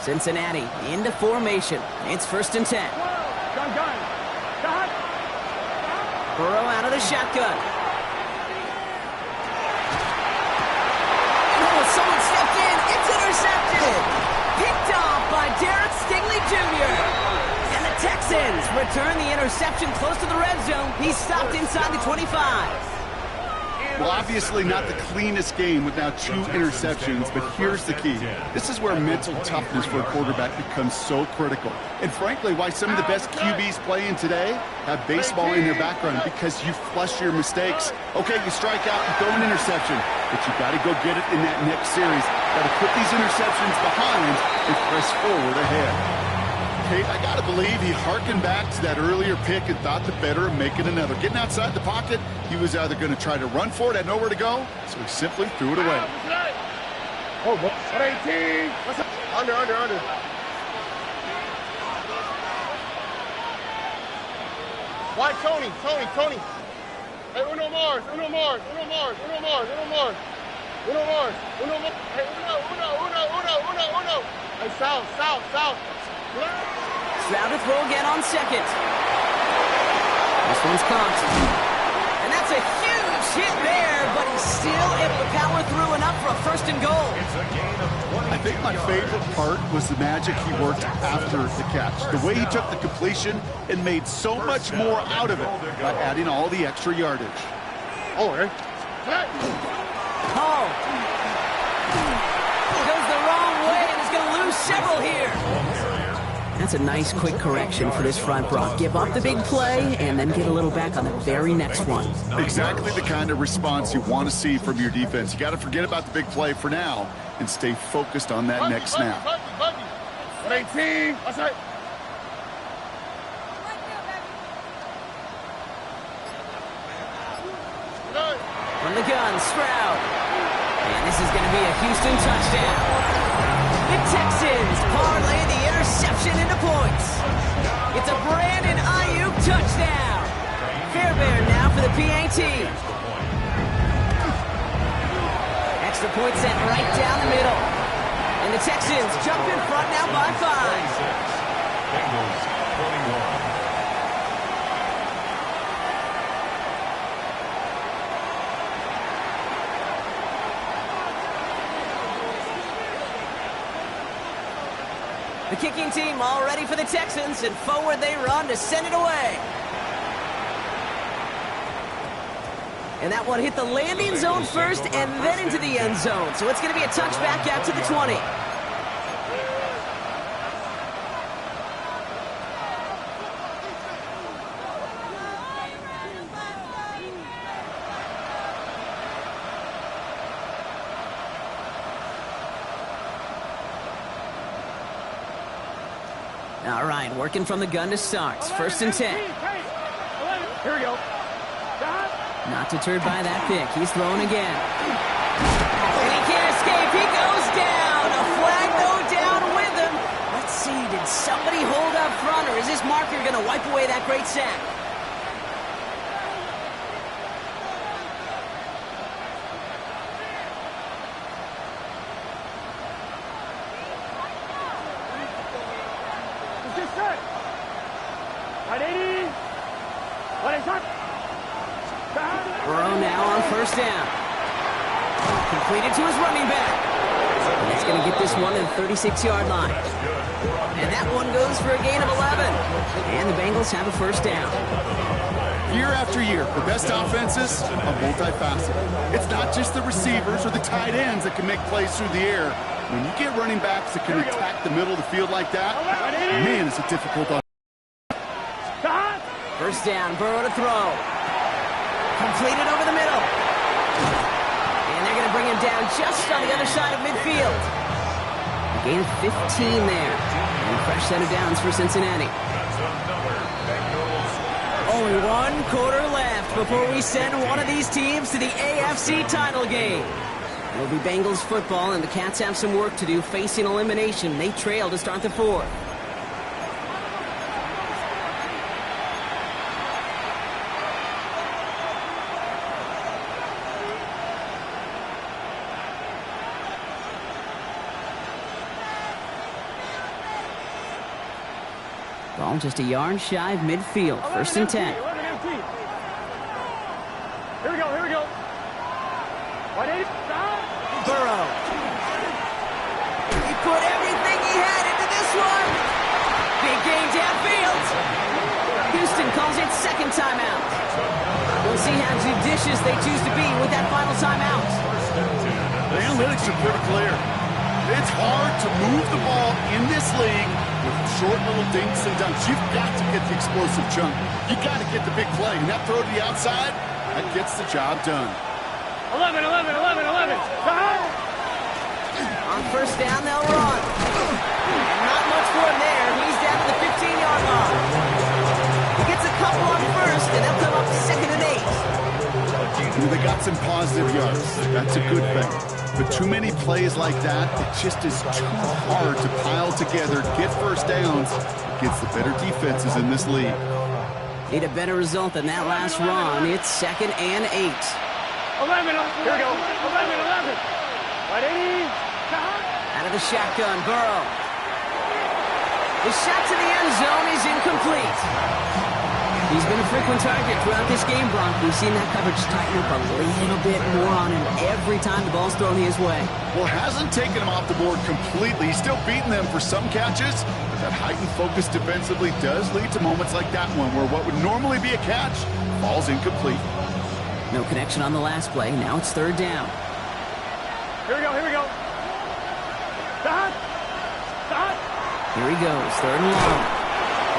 Cincinnati into formation. It's 1st and 10. Burrow out of the shotgun. Oh, someone stepped in. It's intercepted. Picked off by Derek Stingley Jr. And the Texans return the interception close to the red zone. He's stopped inside the 25. Well, obviously not the cleanest game with now 2 interceptions, but here's the key. This is where mental toughness for a quarterback becomes so critical. And frankly, why some of the best QBs playing today have baseball in their background, because you flush your mistakes. Okay, you strike out, you throw an interception, but you got to go get it in that next series. Got to put these interceptions behind and press forward ahead. Kate, I got to believe he hearkened back to that earlier pick and thought the better of making another. Getting outside the pocket, he was either going to try to run for it, had nowhere to go, so he simply threw it away. Oh, 18. Under. Why, Tony? Hey, Uno Mars. Hey, Uno. Hey, South. Stroud to throw again on second. This one's caught. And that's a huge hit there, but he's still able to power through enough for a first and goal. I think my favorite part was the magic he worked after the catch. The way he took the completion and made so much more out of it by adding all the extra yardage. Goes the wrong way and is going to lose several here. That's a nice quick correction for this front, Brock. Give up the big play and then get a little back on the very next one. Exactly the kind of response you want to see from your defense. You got to forget about the big play for now and stay focused on that next snap. 18. That's right. From the gun, Stroud. And this is going to be a Houston touchdown. The Texans parlay the interception into points. It's a Brandon Ayuk touchdown. Fairbairn now for the PAT. Extra point sent right down the middle. And the Texans jump in front now by 5. Bengals 21. The kicking team all ready for the Texans, and forward they run to send it away. And that one hit the landing zone first and then into the end zone. So it's going to be a touchback out to the 20. All right, working from the gun to start. First and 10. Here we go. Not deterred by that pick. He's throwing again. And he can't escape. He goes down. A flag go down with him. Let's see. Did somebody hold up front, or is this marker going to wipe away that great sack? Burrow now on first down. Completed to his running back. And he's going to get this one to the 36-yard line. And that one goes for a gain of 11. And the Bengals have a first down. Year after year, the best offenses are multifaceted. It's not just the receivers or the tight ends that can make plays through the air. When you get running backs that can attack the middle of the field like that, man, it's a difficult offense. First down, Burrow to throw. Completed over the middle. And they're going to bring him down just on the other side of midfield. A gain of 15 there. And a fresh set of downs for Cincinnati. Only 1 quarter left before we send one of these teams to the AFC title game. It'll be Bengals football, and the Cats have some work to do facing elimination. They trail to start the 4th. Ball just a yard shy of midfield. First and 10. Here we go. Burrow. He put everything he had into this one. Big gain downfield. Houston calls it second timeout. We'll and see how judicious they choose to be with that final timeout. The analytics are pretty clear. It's hard to move the ball in this league with short little dinks and dunks. You've got to get the explosive chunk. You got to get the big play. And that throw to the outside, that gets the job done. 11. On first down, they'll run. And not much for him there. He's down to the 15-yard line. He gets a couple on first, and they'll come up second and 8. They got some positive yards. That's a good thing. But too many plays like that, it just is too hard to pile together, get first downs against the better defenses in this league. Need a better result than that last run. It's second and 8. 11. Here we go. 11. Right, 80. Out of the shotgun, Burrow. The shot to the end zone is incomplete. He's been a frequent target throughout this game, Bronk. We've seen that coverage tighten up a little bit more on him every time the ball's thrown his way. Well, hasn't taken him off the board completely. He's still beating them for some catches, but that heightened focus defensively does lead to moments like that one where what would normally be a catch falls incomplete. No connection on the last play. Now it's third down. Here we go. Stop. Here he goes, third and long.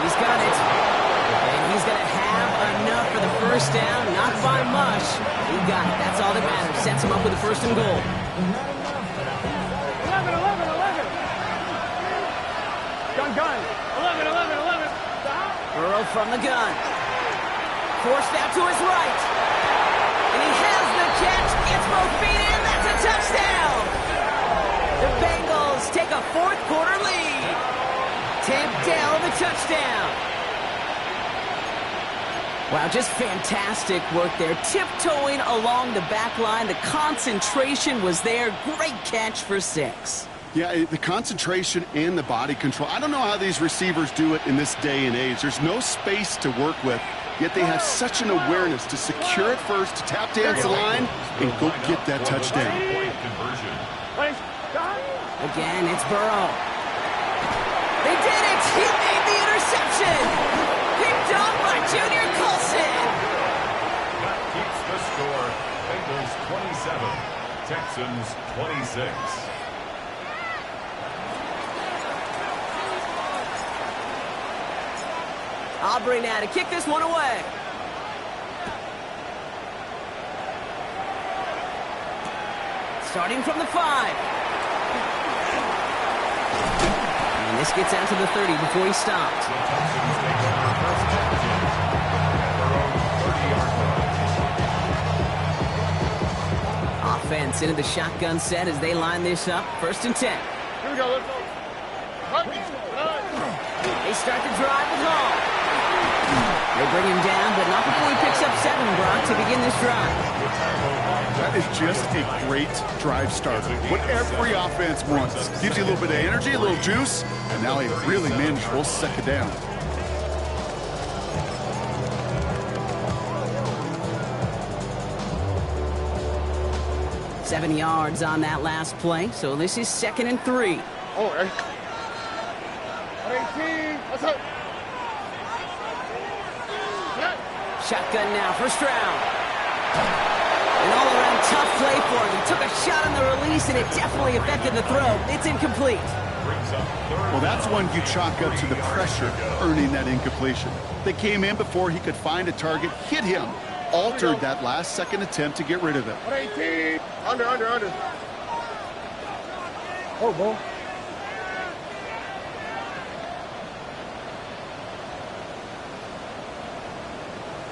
He's got it. And he's going to have enough for the first down. Not by much. He got it. That's all that matters. Sets him up with a first and goal. 11. Gun. 11. Stop. Burrow from the gun. Forced out to his right. And he has the catch. Gets both feet in. That's a touchdown. The Bengals take a fourth quarter lead. Tank Dell the touchdown. Wow, just fantastic work there. Tiptoeing along the back line. The concentration was there. Great catch for 6. Yeah, the concentration and the body control. I don't know how these receivers do it in this day and age. There's no space to work with, yet they have such an awareness to secure it first, to tap dance the line, and go get that touchdown. Again, it's Burrow. They did it! He made the interception! Picked up by Junior Colson! That keeps the score. Bengals 27, Texans 26. Aubrey now to kick this one away. Starting from the 5. And this gets out to the 30 before he stopped. Offense into the shotgun set as they line this up. First and 10. Here we go. Let's go. They start the drive with Hall. They bring him down, but not before he picks up 7, Brock, to begin this drive. That is just a great drive starter. What every offense wants. Gives you a little bit of energy, a little juice, and now a really manageable second down. Seven yards on that last play, so this is second and 3. Oh, 18. What's up? Shotgun now, first round. An all-around tough play for him. He took a shot on the release, and it definitely affected the throw. It's incomplete. Well, that's one you chalk up to the pressure earning that incompletion. They came in before he could find a target, hit him, altered that last second attempt to get rid of it. 18. Under. Oh, ball.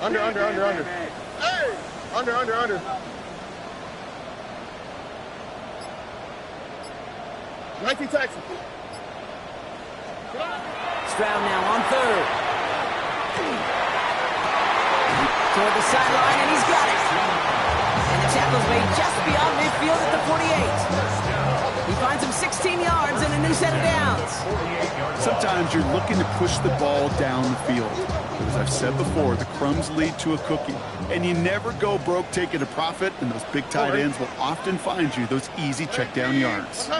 Under. Hey! Under. 19 Texans. Stroud now on third. Toward the sideline, and he's got it. And the tackle's made just beyond midfield at the 48. He finds him 16 yards and a new set of downs. Sometimes you're looking to push the ball down the field. But as I've said before, the crumbs lead to a cookie. And you never go broke taking a profit, and those big tight ends will often find you those easy check down yards.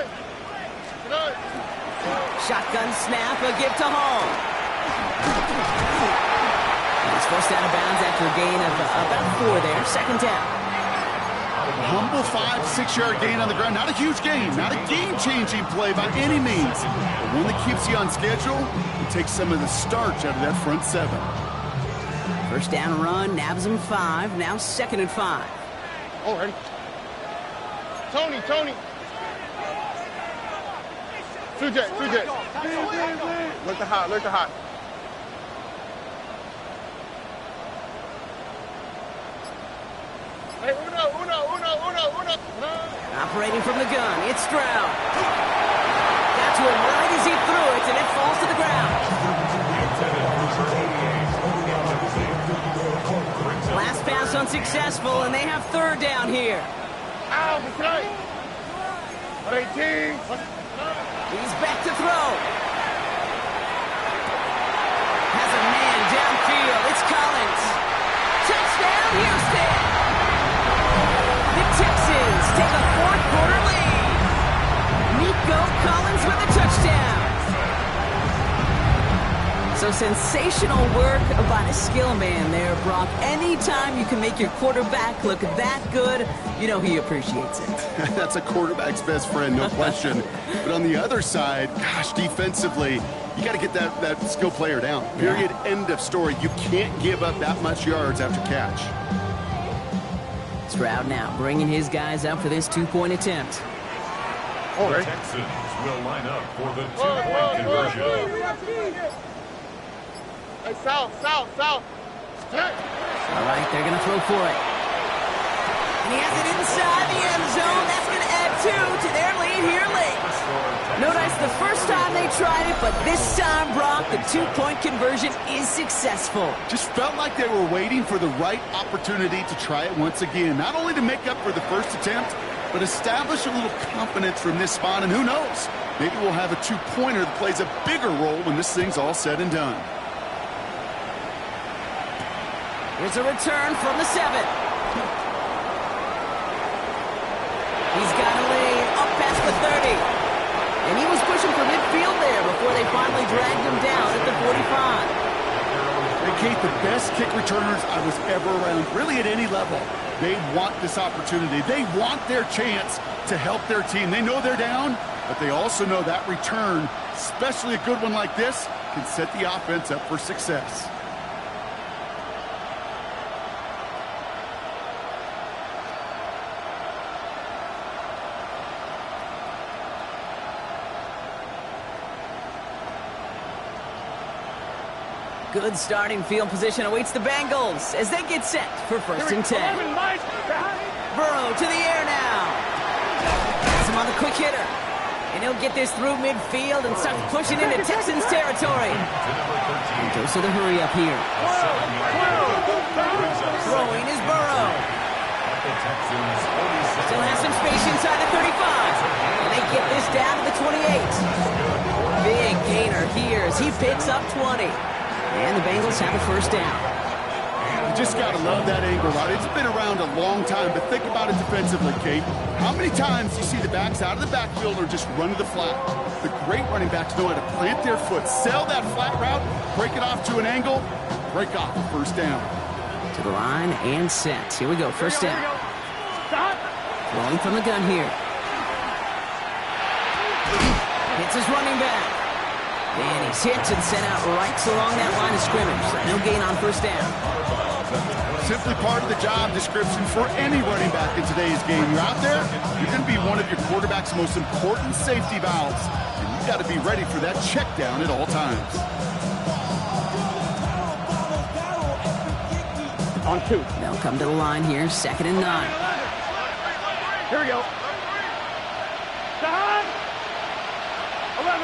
Shotgun snap, a give to Hall. He's forced out of bounds after a gain of about 4 there. Second down. A humble 5-6-yard gain on the ground. Not a huge gain, not a game-changing play by any means, but one that keeps you on schedule and takes some of the starch out of that front 7. First down run, nabs him 5. Now 2nd and 5. Oh, ready. Tony. Sujay. Look to hot. Hey, uno. Operating from the gun, it's Stroud. Got to him right as he threw it, and it falls to the ground. Last pass unsuccessful, and they have 3rd down here. Ow, okay. 18. He's back to throw. Has a man downfield. It's Collins. Touchdown, Houston. The Texans take a 4th-quarter lead. Nico Collins with a touchdown. So sensational work by the skill man there, Brock. Anytime you can make your quarterback look that good, you know he appreciates it. That's a quarterback's best friend, no question. But on the other side, gosh, defensively, you got to get that skill player down. Period. Yeah. End of story. You can't give up that much yards after catch. Stroud now bringing his guys up for this 2-point attempt. The Texans will line up for the 2-point conversion. Hey, south. All right, they're going to throw for it. And he has it inside the end zone. That's going to add 2 to their lead here late. Notice the first time they tried it, but this time, Brock, the 2-point conversion is successful. Just felt like they were waiting for the right opportunity to try it once again. Not only to make up for the first attempt, but establish a little confidence from this spot. And who knows, maybe we'll have a 2-pointer that plays a bigger role when this thing's all said and done. Here's a return from the 7. He's got a lead up past the 30. And he was pushing for midfield there before they finally dragged him down at the 45. They, Kate, the best kick returners I was ever around, really at any level. They want this opportunity. They want their chance to help their team. They know they're down, but they also know that return, especially a good one like this, can set the offense up for success. Good starting field position awaits the Bengals as they get set for 1st and 10. Burrow to the air now. Has him on the quick hitter. And he'll get this through midfield and start pushing into Texans territory. He goes to the hurry up here. Throwing is Burrow. Still has some space inside the 35. And they get this down to the 28. Big gainer here as he picks up 20. And the Bengals have a 1st down. You just got to love that angle route. It's been around a long time, but think about it defensively, Kate. How many times you see the backs out of the backfield or just run to the flat? The great running backs know how to plant their foot, sell that flat route, break it off to an angle, break off the 1st down. To the line and set. Here we go, 1st down. Rolling from the gun here. Hits his running back. And he's hit and sent out right along that line of scrimmage. No gain on 1st down. Simply part of the job description for any running back in today's game. You're out there, you're going to be one of your quarterback's most important safety valves. And you've got to be ready for that check down at all times. On 2. They'll come to the line here, 2nd and 9. Here we go. 11.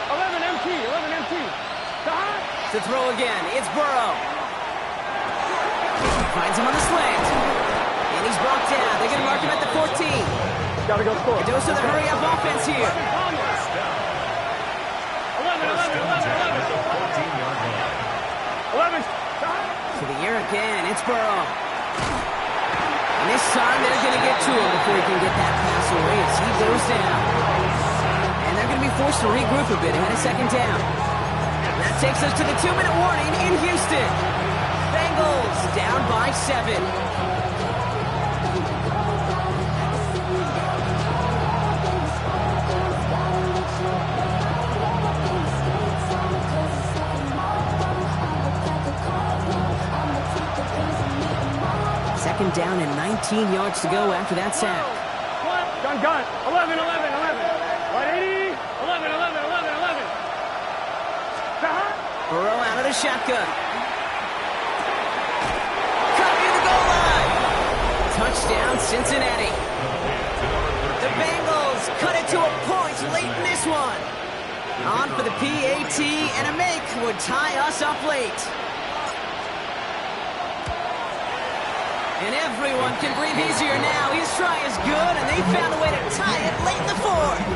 11 MT. To throw again, it's Burrow. Finds him on the slant. And he's brought down. They're going to mark him at the 14. Gotta go score. It goes to the hurry-up offense here. 11. To the air again, it's Burrow. And this time they're going to get to him before he can get that pass away as he goes down. And they're going to be forced to regroup a bit ahead of second down. That takes us to the 2-minute warning in Houston. Bengals down by 7. Second down and 19 yards to go after that sack. Gun. 11. 180. 11. Burrow out of the shotgun. Cut near the goal line. Touchdown, Cincinnati. The Bengals cut it to a point late in this one. On for the PAT, and a make would tie us up late. And everyone can breathe easier now. His try is good, and they found a way to tie it late in the fourth.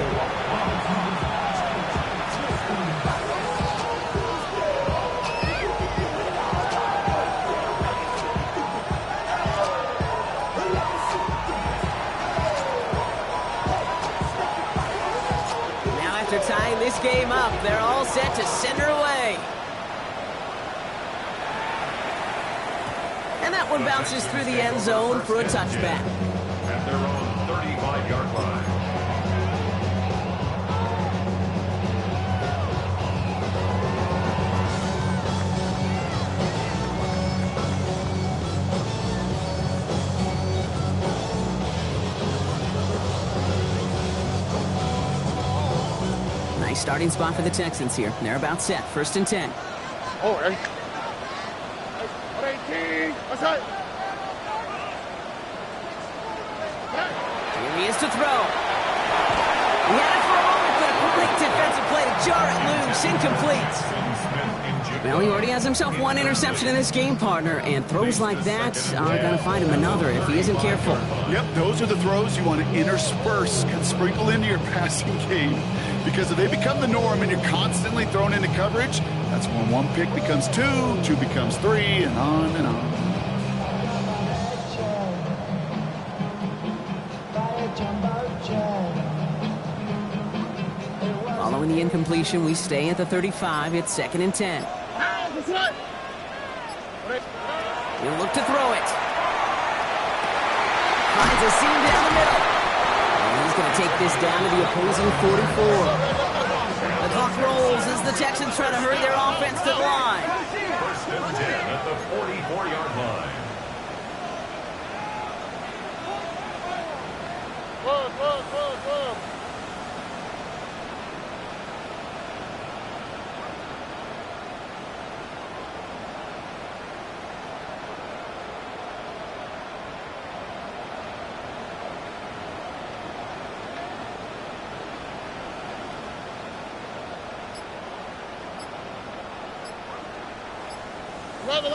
Now after tying this game up, they're all set to send her away. And that one bounces through the end zone for a touchback. At their own 35-yard line. Nice starting spot for the Texans here. They're about set. 1st and 10. Oh, ready? 18. What's that? Here he is to throw. He had it for a moment, but a complete defensive play to jar it loose. Incomplete. Well, he already has himself one interception in this game, partner, and throws like that are going to find him another if he isn't careful. Yep, those are the throws you want to intersperse and sprinkle into your passing game. Because if they become the norm and you're constantly thrown into coverage, that's when one pick becomes two, two becomes three, and on and on. Following the incompletion, we stay at the 35. It's 2nd and 10. He'll look to throw it. Finds a seam down the middle. And he's going to take this down to the opposing 44. The clock rolls as the Texans try to hurry their offense to the line. 1st and 10 at the 44-yard line. Whoa. Level.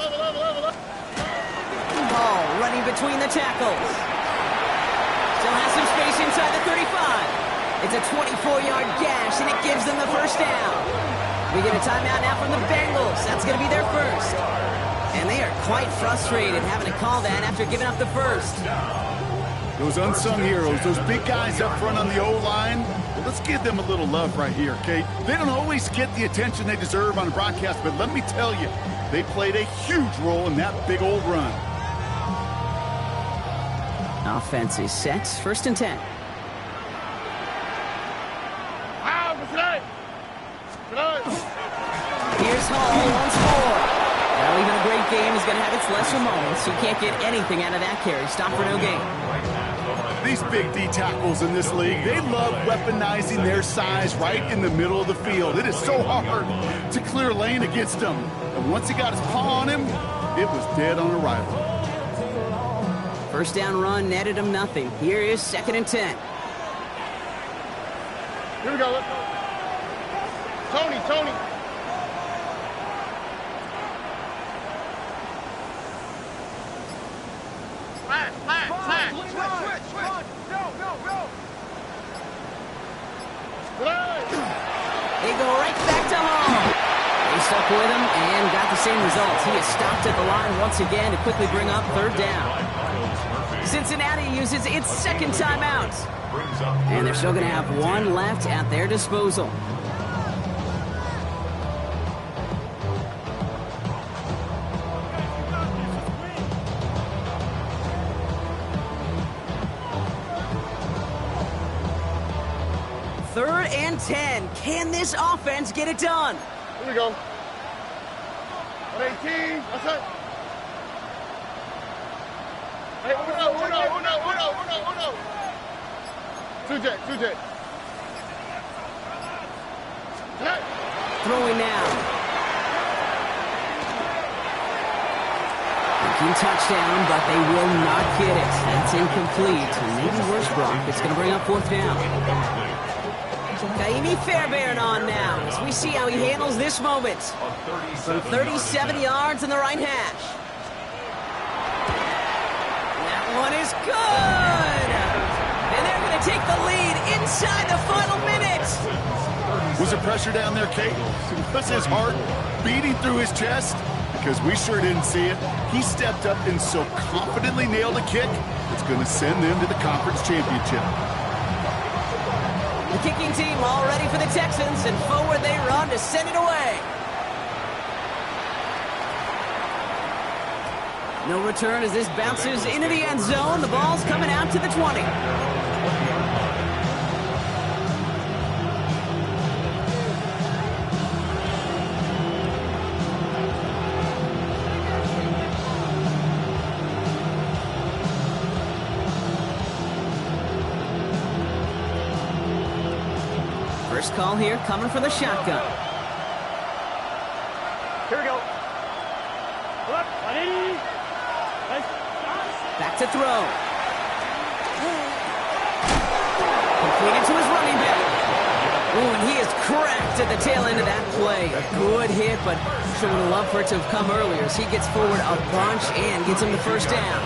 Ball running between the tackles. Still has some space inside the 35. It's a 24-yard gash, and it gives them the first down. We get a timeout now from the Bengals. That's going to be their first. And they are quite frustrated having to call that after giving up the first. Those unsung heroes, those big guys up front on the O-line, well, let's give them a little love right here, Kate. They don't always get the attention they deserve on a broadcast, but let me tell you, they played a huge role in that big old run. Offense is set. 1st and 10. Here's Hall once more. Well, even a great game is going to have its lesser moments. You can't get anything out of that carry. Stop for no gain. These big D tackles in this league, they love weaponizing their size right in the middle of the field. It is so hard to clear lane against them. And once he got his paw on him, it was dead on arrival. First down run netted him nothing. Here is 2nd and 10. Here we go. Let's go. Tony. Flat. Switch. Go. They go right back to Hall. They stuck with him and got the same results. He is stopped at the line once again to quickly bring up 3rd down. Cincinnati uses its 2nd timeout. brings up And they're still going to have one left at their disposal. Third and 10. Can this offense get it done? Here we go. 118. That's it. Hey, uno. 2J. Throwing now. Thinking touchdown, but they will not get it. That's incomplete. And maybe worse, Brock. It's going to bring up fourth down. Kaimi Fairbairn on now as we see how he handles this moment. From 37 yards in the right hash. That one is good! And they're going to take the lead inside the final minute. Was there pressure down there, Kate? Was his heart beating through his chest? Because we sure didn't see it. He stepped up and so confidently nailed a kick, it's going to send them to the conference championship. The kicking team all ready for the Texans, and forward they run to send it away. No return as this bounces into the end zone. The ball's coming out to the 20. First call here coming for the shotgun. Here we go. Back to throw. Completed to his running back. Ooh, and he is cracked at the tail end of that play. A good hit, but sure would have loved for it to have come earlier as he gets forward a bunch and gets him the first down.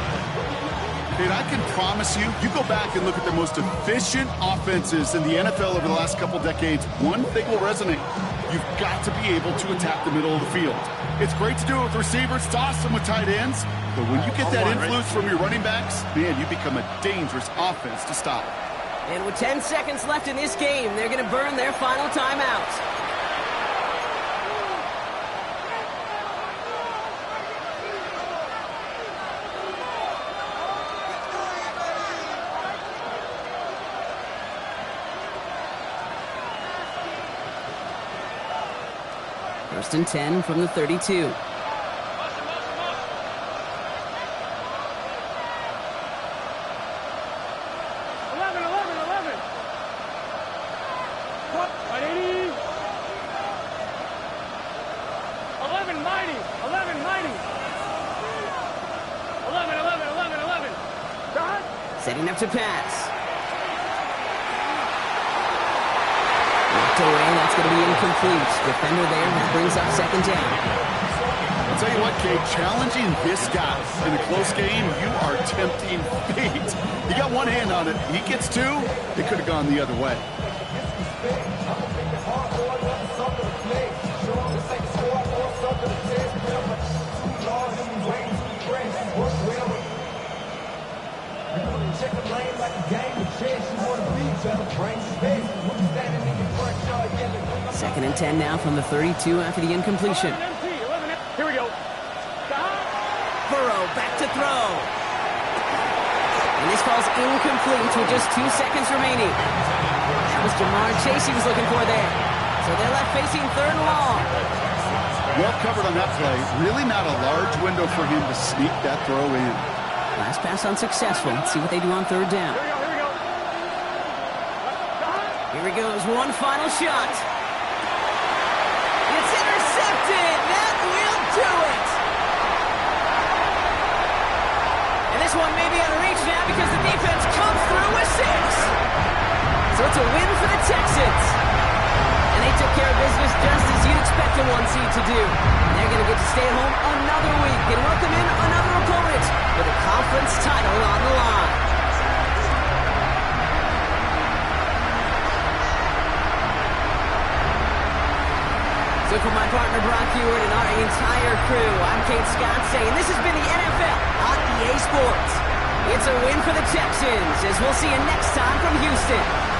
And I can promise you, you go back and look at the most efficient offenses in the NFL over the last couple decades, one thing will resonate. You've got to be able to attack the middle of the field. It's great to do it with receivers, it's awesome with tight ends, but when you get that influence from your running backs, man, you become a dangerous offense to stop. And with 10 seconds left in this game, they're going to burn their final timeout. First and 10 from the 32. 11. Setting up to pass. Knocked away, that's going to be incomplete. Defender there, that brings up second down. I'll tell you what, Kate, challenging this guy in a close game, you are tempting fate. He got one hand on it. He gets two, it could have gone the other way. Second and 10 now from the 32 after the incompletion. Here we go. Burrow back to throw. And this falls incomplete with just 2 seconds remaining. That was Jamar Chase he was looking for there. So they're left facing third and long. Well covered on that play. Really not a large window for him to sneak that throw in. Last pass unsuccessful. Let's see what they do on third down. Here he goes. One final shot. It's intercepted. That will do it. And this one may be out of reach now because the defense comes through with 6. So it's a win for the Texans. And they took care of business just as you'd expect a 1 seed to do. And they're going to get to stay at home another week and welcome in another opponent with a conference title on the line. So for my partner Brock Hewitt and our entire crew, I'm Kate Scott saying this has been the NFL on EA Sports. It's It's a win for the Texans, as we'll see you next time from Houston.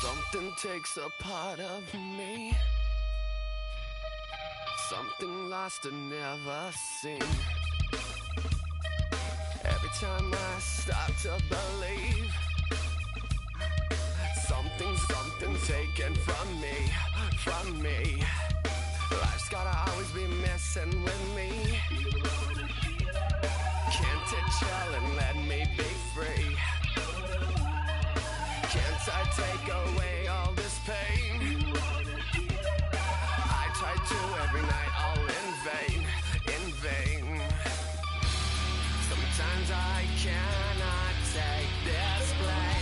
Something takes a part of me, something lost and never seen. Every time I start to believe, something taken from me. Life's gotta always be messing with me. Can't it chill and let me be free? Can't I take away all this pain? I try to every night, all in vain. Sometimes I cannot take this place.